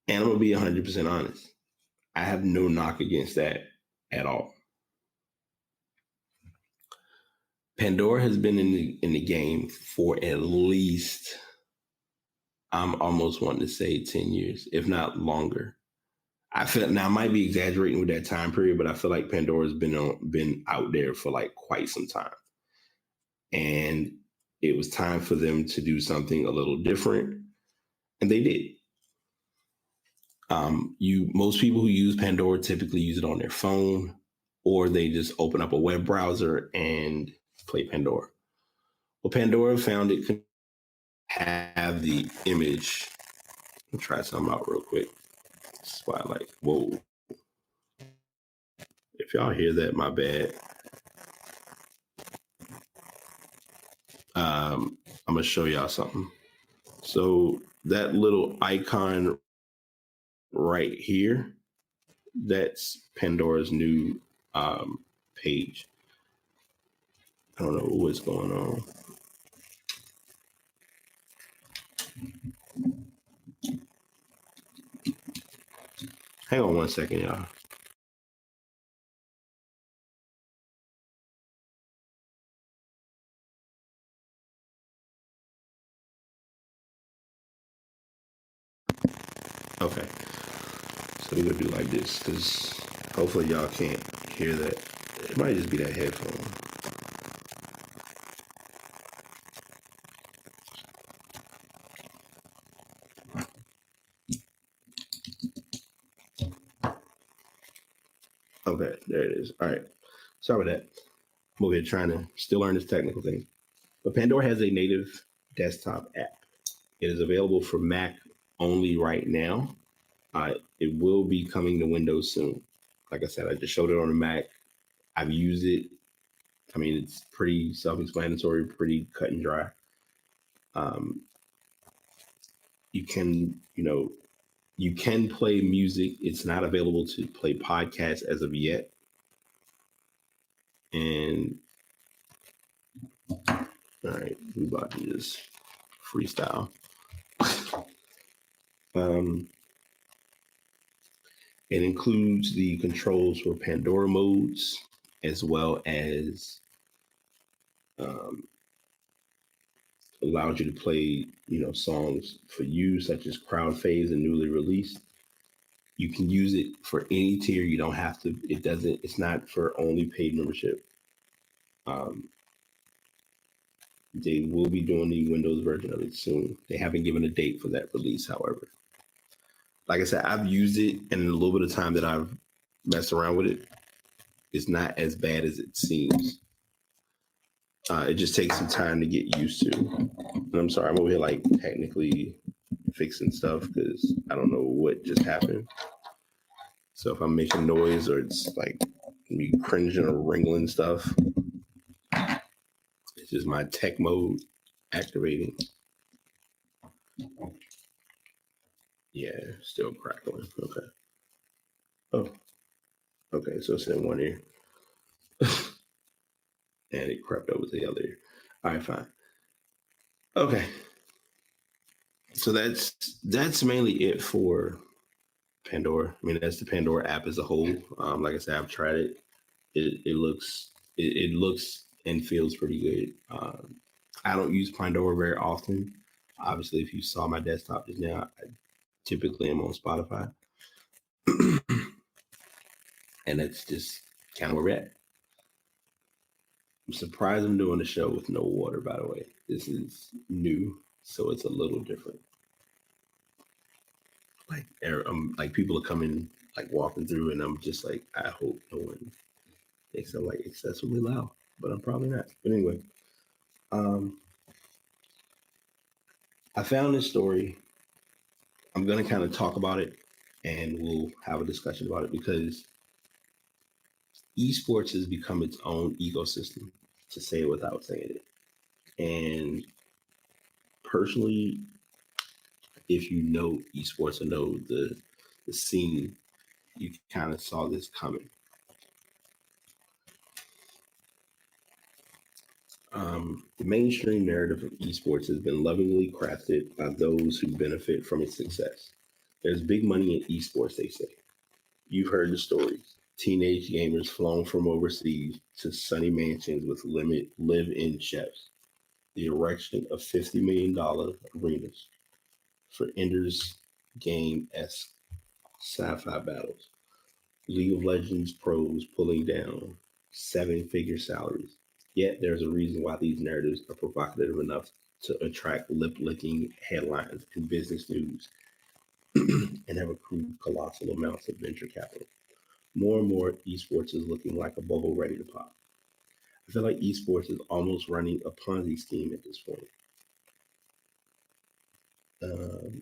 And I'm going to be 100% honest. I have no knock against that at all. Pandora has been in the game for at least, I'm almost wanting to say 10 years, if not longer. I might be exaggerating with that time period, but I feel like Pandora's been out there for like quite some time. And it was time for them to do something a little different. And they did. Most people who use Pandora typically use it on their phone, or they just open up a web browser and play Pandora. Well, Pandora found it could have the image. I'll try something out real quick. Spotlight. Whoa. If y'all hear that, my bad. I'm going to show y'all something. So that little icon right here, that's Pandora's new page. I don't know what's going on. Hang on one second, y'all. Okay. So we're going to do like this, because hopefully y'all can't hear that. It might just be that headphone. Okay, there it is. All right. Sorry about that. I'm over here trying to still learn this technical thing. But Pandora has a native desktop app. It is available for Mac only right now. It will be coming to Windows soon. Like I said, I just showed it on the Mac. I've used it I mean, it's pretty self-explanatory, pretty cut and dry. Um, you can, you can play music. It's not available to play podcasts as of yet. And all right, we about to just freestyle. It includes the controls for Pandora modes, as well as allows you to play, songs for you, such as crowd phase and newly released. You can use it for any tier. You don't have to. It's not for only paid membership. They will be doing the Windows version of it soon. They haven't given a date for that release, however. Like I said, I've used it, and in a little bit of time that I've messed around with it, it's not as bad as it seems. It just takes some time to get used to. And I'm sorry, I'm over here like technically fixing stuff because I don't know what just happened. So if I'm making noise or it's like me cringing or wringling stuff, it's just my tech mode activating. Yeah, still crackling. Okay. Oh, okay. So it's in one ear. And it crept over to the other ear. All right, fine. Okay. So that's mainly it for Pandora. I mean, that's the Pandora app as a whole. Like I said, I've tried it. It looks and feels pretty good. I don't use Pandora very often. Obviously, if you saw my desktop just now, I typically am on Spotify, and that's just kind of where we're at. I'm surprised I'm doing a show with no water. By the way, this is new, so it's a little different. Like people are coming, like walking through, and I'm just like, I hope no one thinks I'm like excessively loud, but I'm probably not. But anyway, I found this story. I'm gonna kind of talk about it, and we'll have a discussion about it because esports has become its own ecosystem, to say it without saying it. And personally, if you know esports or know the scene, you kind of saw this coming. The mainstream narrative of esports has been lovingly crafted by those who benefit from its success. There's big money in esports, they say. You've heard the stories. Teenage gamers flown from overseas to sunny mansions with live-in chefs. The erection of $50 million arenas for Ender's Game-esque sci-fi battles. League of Legends pros pulling down seven-figure salaries. Yet there's a reason why these narratives are provocative enough to attract lip-licking headlines in business news and have accrued colossal amounts of venture capital. More and more, esports is looking like a bubble ready to pop. I feel like esports is almost running a Ponzi scheme at this point.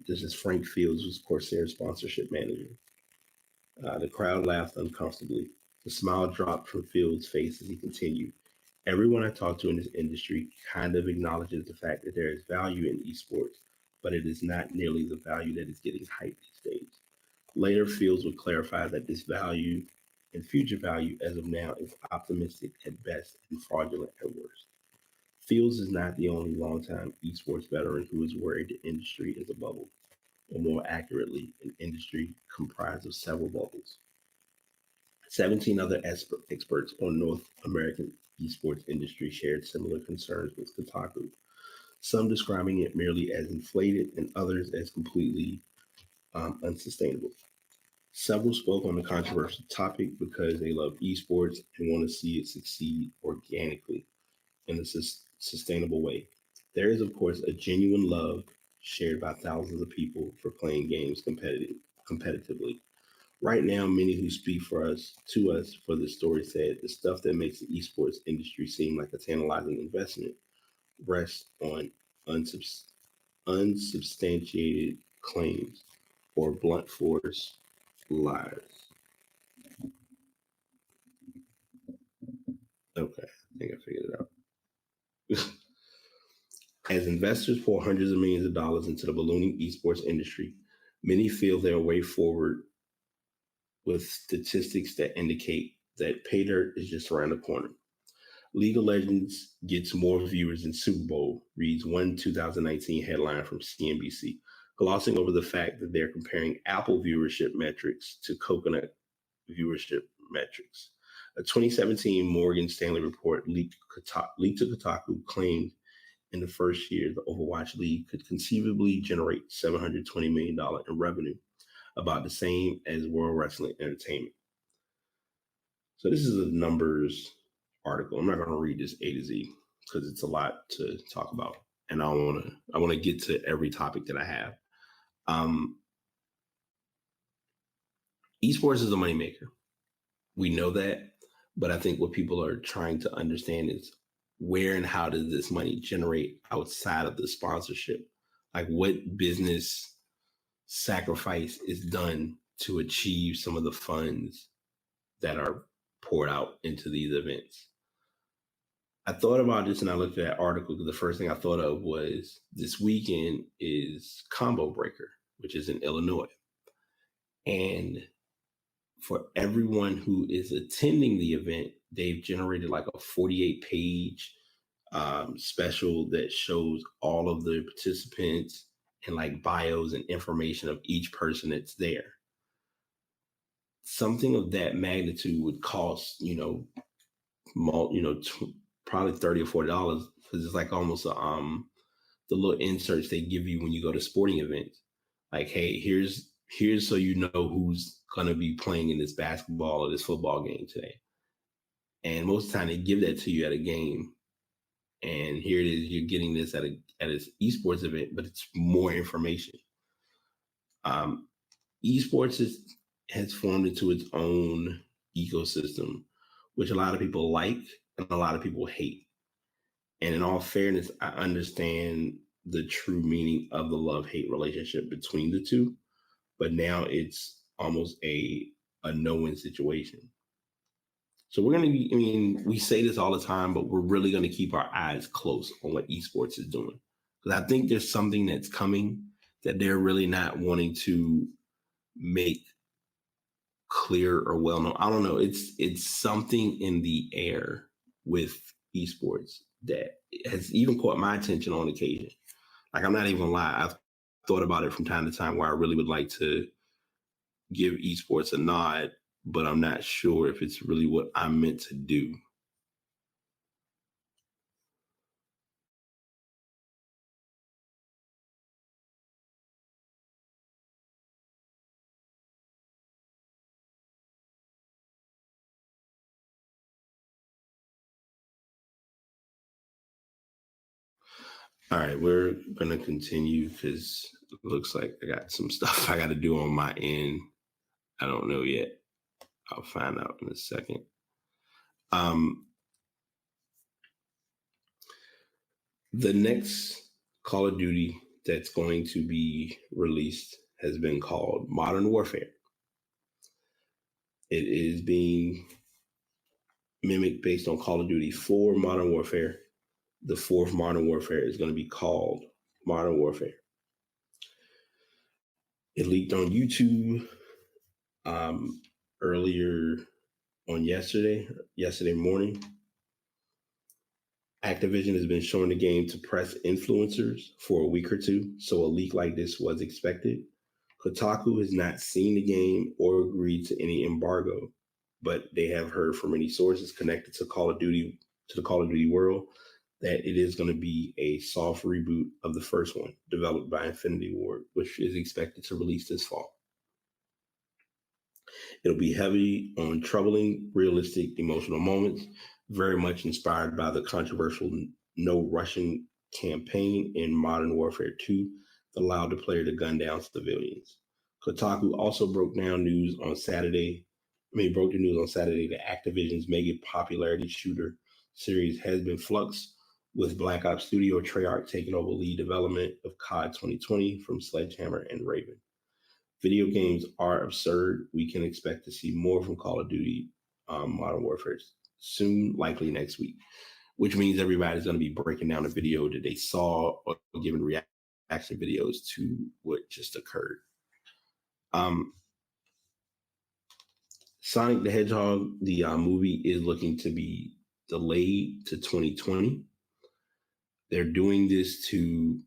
This is Frank Fields, who's Corsair sponsorship manager. The crowd laughed uncomfortably. The smile dropped from Fields' face as he continued. Everyone I talk to in this industry kind of acknowledges the fact that there is value in esports, but it is not nearly the value that is getting hyped these days. Later, Fields would clarify that this value and future value as of now is optimistic at best and fraudulent at worst. Fields is not the only longtime esports veteran who is worried the industry is a bubble, or more accurately, an industry comprised of several bubbles. 17 other experts on North American esports industry shared similar concerns with Kotaku, some describing it merely as inflated and others as completely unsustainable. Several spoke on the controversial topic because they love esports and want to see it succeed organically in a sustainable way. There is, of course, a genuine love shared by thousands of people for playing games competitively. Right now, many who speak to us for this story said the stuff that makes the esports industry seem like a tantalizing investment rests on unsubstantiated claims or blunt force lies. Okay, think I figured it out. As investors pour hundreds of millions of dollars into the ballooning esports industry, many feel their way forward with statistics that indicate that pay dirt is just around the corner. League of Legends gets more viewers than Super Bowl, reads one 2019 headline from CNBC, glossing over the fact that they're comparing Apple viewership metrics to Coconut viewership metrics. A 2017 Morgan Stanley report leaked to Kotaku claimed in the first year the Overwatch League could conceivably generate $720 million in revenue, about the same as World Wrestling Entertainment. So this is a numbers article. I'm not going to read this A to Z because it's a lot to talk about, and I want to get to every topic that I have. Esports is a moneymaker. We know that, but I think what people are trying to understand is where and how does this money generate outside of the sponsorship? Like what business sacrifice is done to achieve some of the funds that are poured out into these events? I thought about this and I looked at that article because the first thing I thought of was this weekend is Combo Breaker, which is in Illinois. And for everyone who is attending the event, they've generated like a 48-page special that shows all of the participants and like bios and information of each person that's there. Something of that magnitude would cost, probably $30 or $40 because it's like almost the little inserts they give you when you go to sporting events. Like, hey, here's so you know who's gonna be playing in this basketball or this football game today. And most of the time they give that to you at a game. And here it is, you're getting this at an esports event, but it's more information. Esports has formed into its own ecosystem, which a lot of people like and a lot of people hate. And in all fairness, I understand the true meaning of the love-hate relationship between the two, but now it's almost a no-win situation. So we're going to we say this all the time, but we're really going to keep our eyes close on what esports is doing. Because I think there's something that's coming that they're really not wanting to make clear or well known. I don't know. It's something in the air with esports that has even caught my attention on occasion. Like, I'm not even gonna lie. I've thought about it from time to time where I really would like to give esports a nod, but I'm not sure if it's really what I'm meant to do. All right, we're going to continue because it looks like I got some stuff I got to do on my end. I don't know yet. I'll find out in a second. The next Call of Duty that's going to be released has been called Modern Warfare. It is being mimicked based on Call of Duty 4 Modern Warfare. The fourth Modern Warfare is going to be called Modern Warfare. It leaked on YouTube earlier on yesterday morning. Activision has been showing the game to press influencers for a week or two, so a leak like this was expected. Kotaku has not seen the game or agreed to any embargo, but they have heard from many sources connected to the Call of Duty world that it is going to be a soft reboot of the first one, developed by Infinity Ward, which is expected to release this fall. It'll be heavy on troubling, realistic, emotional moments, very much inspired by the controversial No Russian campaign in Modern Warfare 2 that allowed the player to gun down civilians. Kotaku also broke the news on Saturday that Activision's mega popularity shooter series has been flux, with Black Ops Studio Treyarch taking over lead development of COD 2020 from Sledgehammer and Raven. Video games are absurd. We can expect to see more from Call of Duty Modern Warfare soon, likely next week, which means everybody's going to be breaking down the video that they saw or giving reaction videos to what just occurred. Sonic the Hedgehog, the movie, is looking to be delayed to 2020. They're doing this to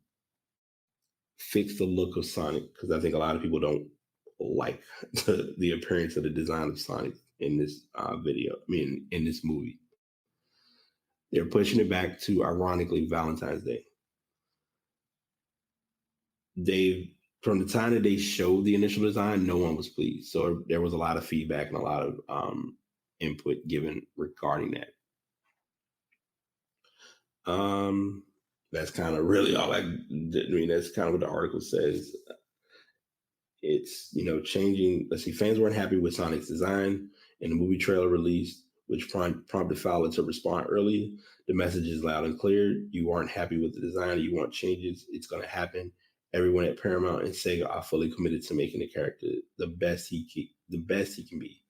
fix the look of Sonic, because I think a lot of people don't like the appearance of the design of Sonic in this in this movie. They're pushing it back to, ironically, Valentine's Day. From the time that they showed the initial design, no one was pleased. So there was a lot of feedback and a lot of input given regarding that. That's kind of really all that's kind of what the article says. It's, changing. Let's see, fans weren't happy with Sonic's design in the movie trailer released, which prompted Fowler to respond early. The message is loud and clear. You aren't happy with the design. You want changes. It's going to happen. Everyone at Paramount and Sega are fully committed to making the character the best he can be.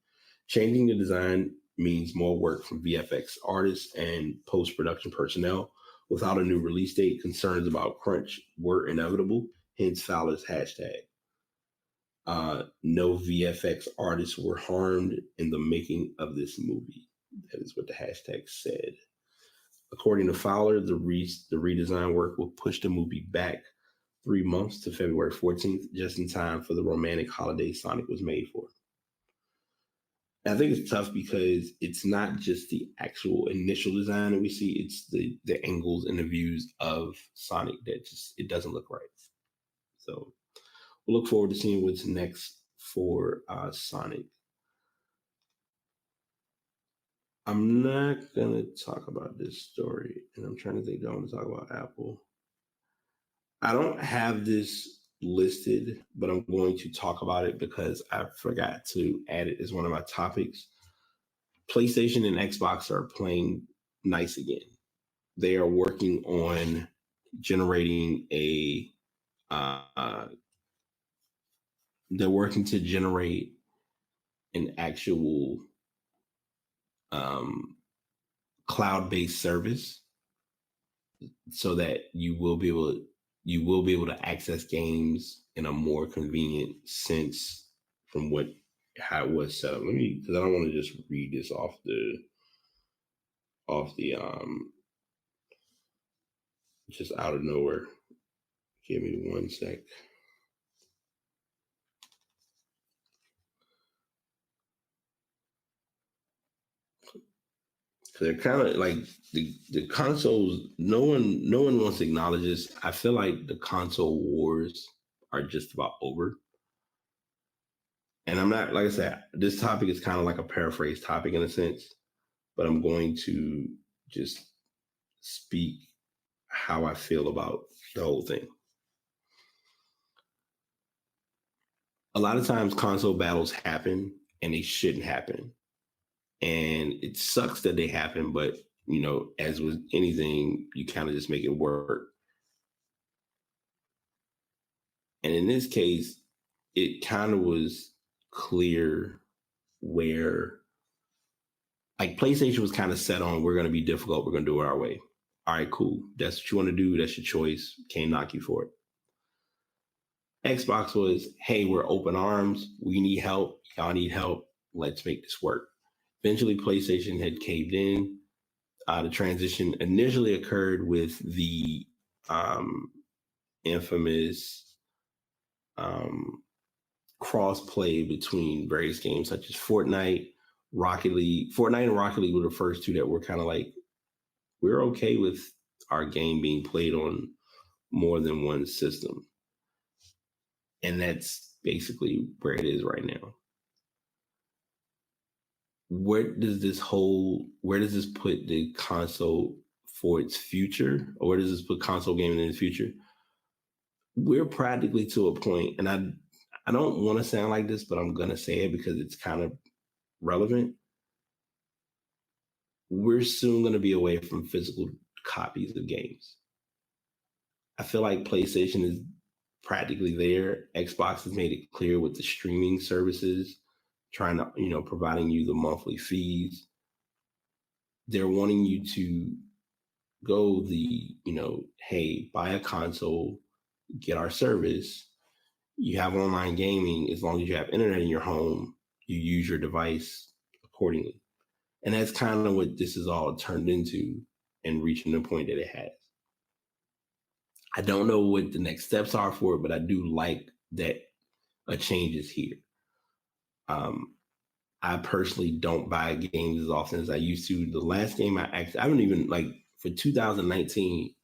Changing the design means more work from VFX artists and post-production personnel. Without a new release date, concerns about crunch were inevitable, hence Fowler's hashtag. No VFX artists were harmed in the making of this movie. That is what the hashtag said. According to Fowler, the redesign work will push the movie back 3 months to February 14th, just in time for the romantic holiday Sonic was made for. And I think it's tough because it's not just the actual initial design that we see, it's the angles and the views of Sonic that it doesn't look right. So we'll look forward to seeing what's next for Sonic. I'm not going to talk about this story, and I'm trying to think, do I want to talk about Apple? I don't have this listed, but I'm going to talk about it because I forgot to add it as one of my topics. PlayStation and Xbox are playing nice again. They are working on generating they're working to generate an actual cloud-based service so that you will be able to access games in a more convenient sense from how it was set up. Because I don't want to just read this off the just out of nowhere. Give me 1 sec. So they're kind of like the consoles. No one wants to acknowledge this. I feel like the console wars are just about over. And I'm not, like I said, this topic is kind of like a paraphrase topic in a sense, but I'm going to just speak how I feel about the whole thing. A lot of times console battles happen and they shouldn't happen. And it sucks that they happen, but, as with anything, you kind of just make it work. And in this case, it kind of was clear where, like, PlayStation was kind of set on, we're going to be difficult, we're going to do it our way. All right, cool. That's what you want to do. That's your choice. Can't knock you for it. Xbox was, hey, we're open arms. We need help. Y'all need help. Let's make this work. Eventually, PlayStation had caved in. The transition initially occurred with the infamous cross-play between various games such as Fortnite, Rocket League. Fortnite and Rocket League were the first two that were kind of like, we're okay with our game being played on more than one system. And that's basically where it is right now. Where does this put the console for its future? Or where does this put console gaming in the future? We're practically to a point, and I don't want to sound like this, but I'm going to say it because it's kind of relevant. We're soon going to be away from physical copies of games. I feel like PlayStation is practically there. Xbox has made it clear with the streaming services, trying to, providing you the monthly fees. they're wanting you to go hey, buy a console, get our service. You have online gaming. As long as you have internet in your home, you use your device accordingly. And that's kind of what this is all turned into and reaching the point that it has. I don't know what the next steps are for it, but I do like that a change is here. I personally don't buy games as often as I used to. The last game I don't even for 2019,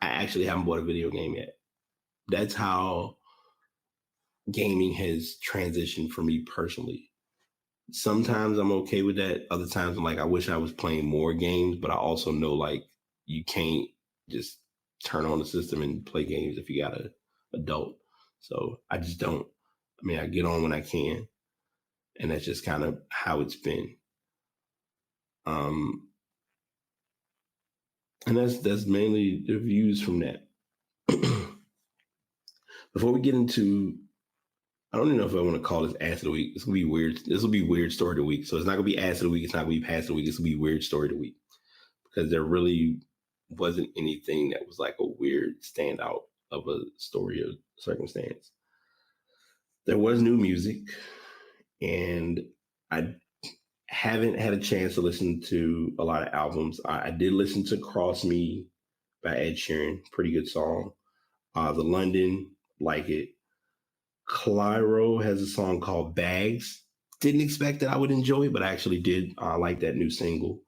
I actually haven't bought a video game yet. That's how gaming has transitioned for me personally. Sometimes I'm okay with that. Other times I'm like, I wish I was playing more games, but I also know you can't just turn on the system and play games if you got an adult. So I just don't. I mean, I get on when I can, and that's just kind of how it's been. And that's mainly the views from that. Before we get into, I don't even know if I want to call this Ass of the Week. It's gonna be weird. This will be Weird Story of the Week. So it's not gonna be Ass of the Week. It's not gonna be Pass of the Week. It's gonna be Weird Story of the Week, because there really wasn't anything that was like a weird standout of a story or circumstance. There was new music, and I haven't had a chance to listen to a lot of albums. I did listen to Cross Me by Ed Sheeran, pretty good song. The London, like it. Clyro has a song called Bags. Didn't expect that I would enjoy it, but I actually did like that new single.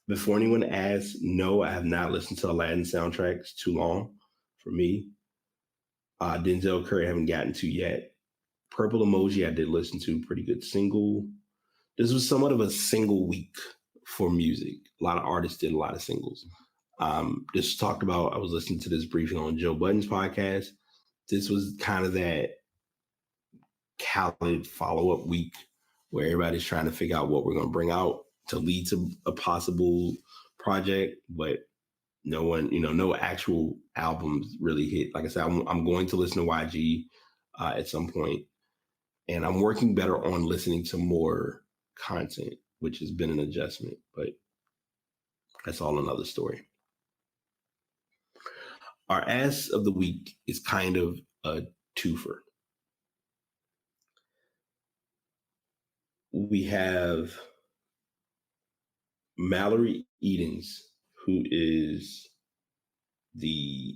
Before anyone asks, no, I have not listened to Aladdin soundtrack. It's too long for me. Denzel Curry I haven't gotten to yet. Purple Emoji I did listen to, pretty good single. This was somewhat of a single week for music. A lot of artists did a lot of singles. This talked about, I was listening to this briefing on Joe Budden's podcast. This was kind of that Khaled follow-up week where everybody's trying to figure out what we're going to bring out to lead to a possible project, but no one, no actual albums really hit. Like I said, I'm going to listen to YG at some point, and I'm working better on listening to more content, which has been an adjustment, but that's all another story. Our ass of the week is kind of a twofer. We have Mallory Edens, who is the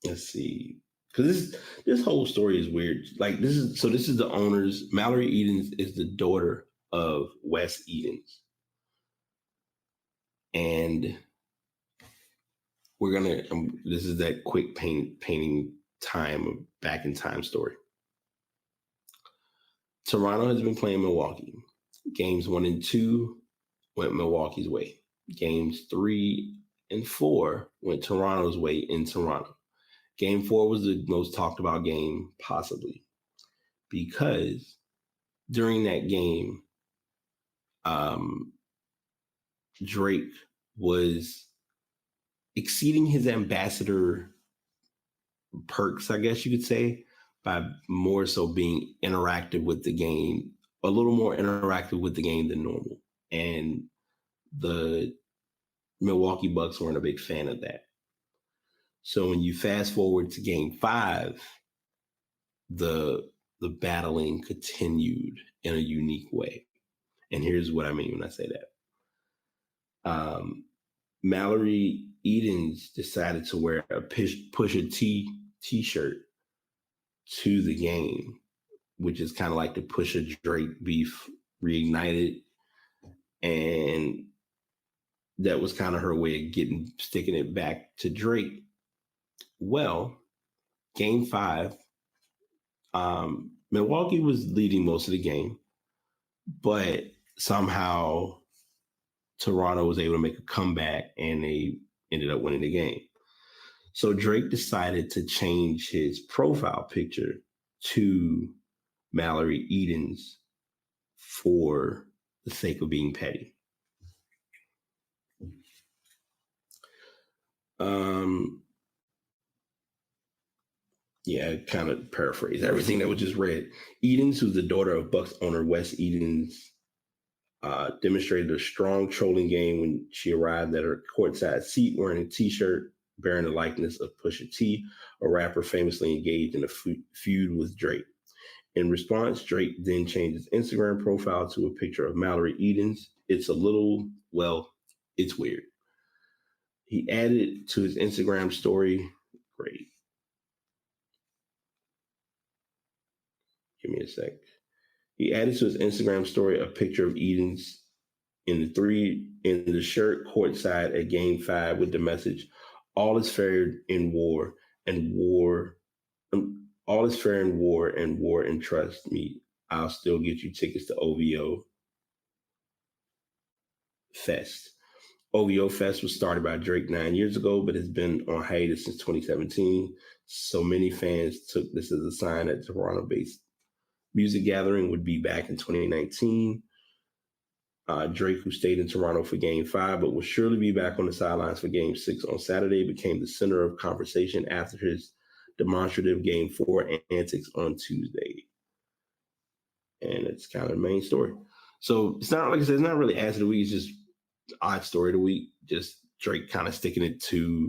let's see, because this whole story is weird. This is the owners. Mallory Edens is the daughter of Wes Edens, and we're gonna. This is that quick painting time of back in time story. Toronto has been playing Milwaukee. Games 1 and 2 went Milwaukee's way. Games 3 and 4 went Toronto's way in Toronto. Game 4 was the most talked about game possibly, because during that game, Drake was exceeding his ambassador perks, I guess you could say, by more so being interactive with the game, a little more interactive with the game than normal. And the Milwaukee Bucks weren't a big fan of that. So when you fast forward to game 5, the battling continued in a unique way. And here's what I mean when I say that. Mallory Edens decided to wear a Pusha T t-shirt to the game, which is kind of like the Pusha Drake beef reignited. And that was kind of her way of sticking it back to Drake. Well, game 5, Milwaukee was leading most of the game, but somehow Toronto was able to make a comeback and they ended up winning the game. So Drake decided to change his profile picture to Mallory Edens for the sake of being petty. Yeah, kind of paraphrase everything that was just read. Edens, who's the daughter of Bucks owner Wes Edens, demonstrated a strong trolling game when she arrived at her courtside seat wearing a T-shirt bearing the likeness of Pusha T, a rapper famously engaged in a feud with Drake. In response, Drake then changed his Instagram profile to a picture of Mallory Edens. It's it's weird. He added to his Instagram story, great. Give me a sec. He added to his Instagram story a picture of Edens in the shirt courtside at Game 5 with the message, "All is fair in war and war. All is fair in war and trust me, I'll still get you tickets to OVO Fest." OVO Fest was started by Drake 9 years ago, but has been on hiatus since 2017. So many fans took this as a sign that Toronto-based music gathering would be back in 2019. Drake, who stayed in Toronto for Game 5, but will surely be back on the sidelines for Game 6 on Saturday, became the center of conversation after his demonstrative Game 4 antics on Tuesday. And it's kind of the main story. So it's not, like I said, it's not really Ass of the Week. It's just odd story of the week. Just Drake kind of sticking it to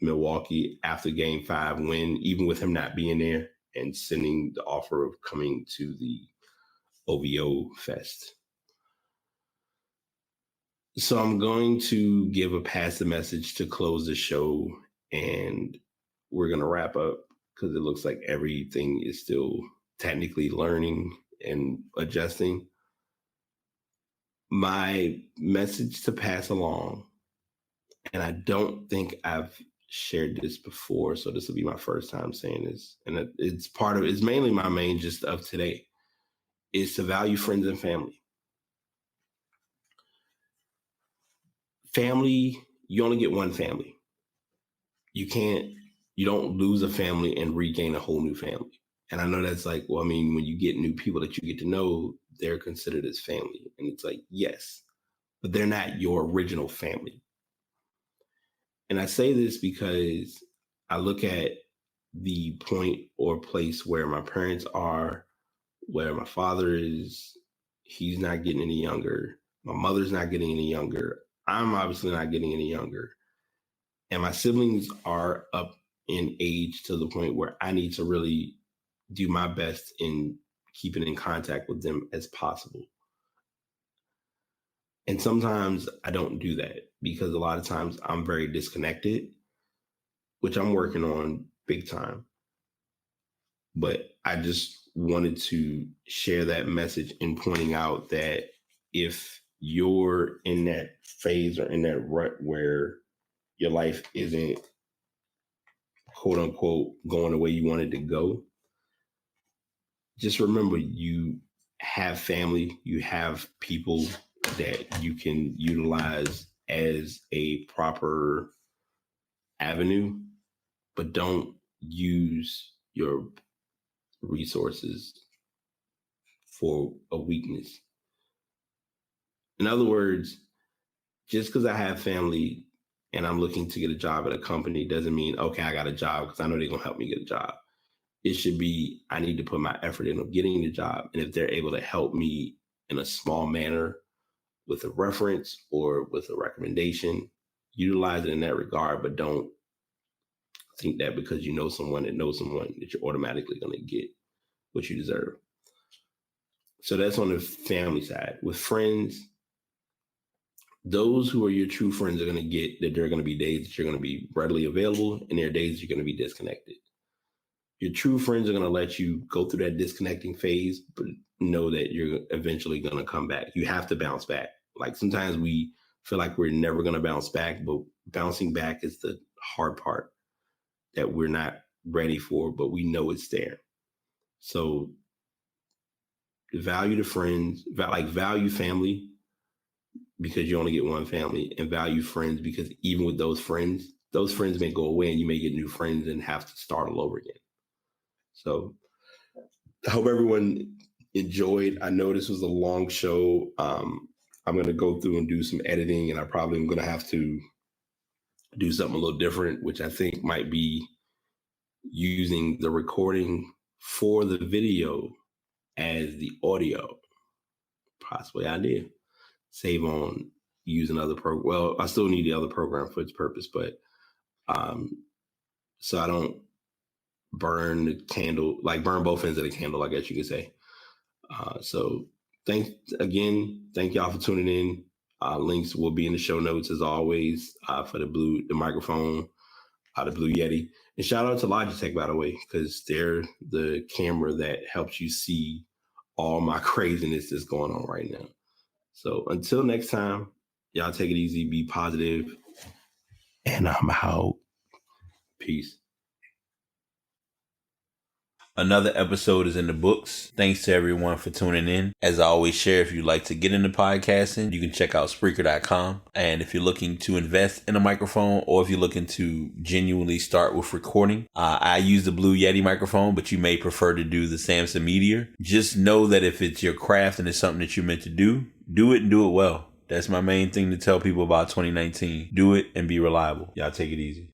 Milwaukee after Game 5 win, even with him not being there, and sending the offer of coming to the OVO Fest. So I'm going to give a pass the message to close the show, and we're going to wrap up because it looks like everything is still technically learning and adjusting. My message to pass along, and I don't think I've shared this before, so this will be my first time saying this, and it's mainly my main gist of today, is to value friends and family. Family, you only get one family. You don't lose a family and regain a whole new family. And I know that's like, well, I mean, when you get new people that you get to know, they're considered as family. And it's like, yes, but they're not your original family. And I say this because I look at the point or place where my parents are, where my father is. He's not getting any younger. My mother's not getting any younger. I'm obviously not getting any younger. And my siblings are up in age to the point where I need to really do my best in keeping in contact with them as possible. And sometimes I don't do that because a lot of times I'm very disconnected, which I'm working on big time. But I just wanted to share that message in pointing out that if you're in that phase or in that rut where your life isn't, quote unquote, going the way you want it to go, just remember you have family, you have people that you can utilize as a proper avenue, but don't use your resources for a weakness. In other words, just because I have family and I'm looking to get a job at a company doesn't mean, okay, I got a job because I know they're going to help me get a job. It should be, I need to put my effort into getting the job. And if they're able to help me in a small manner with a reference or with a recommendation, utilize it in that regard, but don't think that because you know someone that knows someone that you're automatically going to get what you deserve. So that's on the family side. With friends, those who are your true friends are going to get that there are going to be days that you're going to be readily available and there are days you're going to be disconnected. Your true friends are going to let you go through that disconnecting phase, but know that you're eventually going to come back. You have to bounce back. Like sometimes we feel like we're never going to bounce back, but bouncing back is the hard part that we're not ready for, but we know it's there. So value the friends, value family because you only get one family, and value friends because even with those friends may go away and you may get new friends and have to start all over again. So I hope everyone enjoyed. I know this was a long show. I'm going to go through and do some editing, and I probably am going to have to do something a little different, which I think might be using the recording for the video as the audio. Possibly idea. Save on using other program. Well, I still need the other program for its purpose, but so I don't burn the candle, like burn both ends of the candle, I guess you could say. So thank y'all for tuning in. Links will be in the show notes as always for the microphone, the Blue Yeti. And shout out to Logitech, by the way, because they're the camera that helps you see all my craziness that's going on right now. So until next time, y'all take it easy, be positive, and I'm out. Peace. Another episode is in the books. Thanks to everyone for tuning in. As I always share, if you'd like to get into podcasting, you can check out Spreaker.com. And if you're looking to invest in a microphone, or if you're looking to genuinely start with recording, I use the Blue Yeti microphone, but you may prefer to do the Samson Meteor. Just know that if it's your craft and it's something that you're meant to do it and do it well. That's my main thing to tell people about 2019. Do it and be reliable. Y'all take it easy.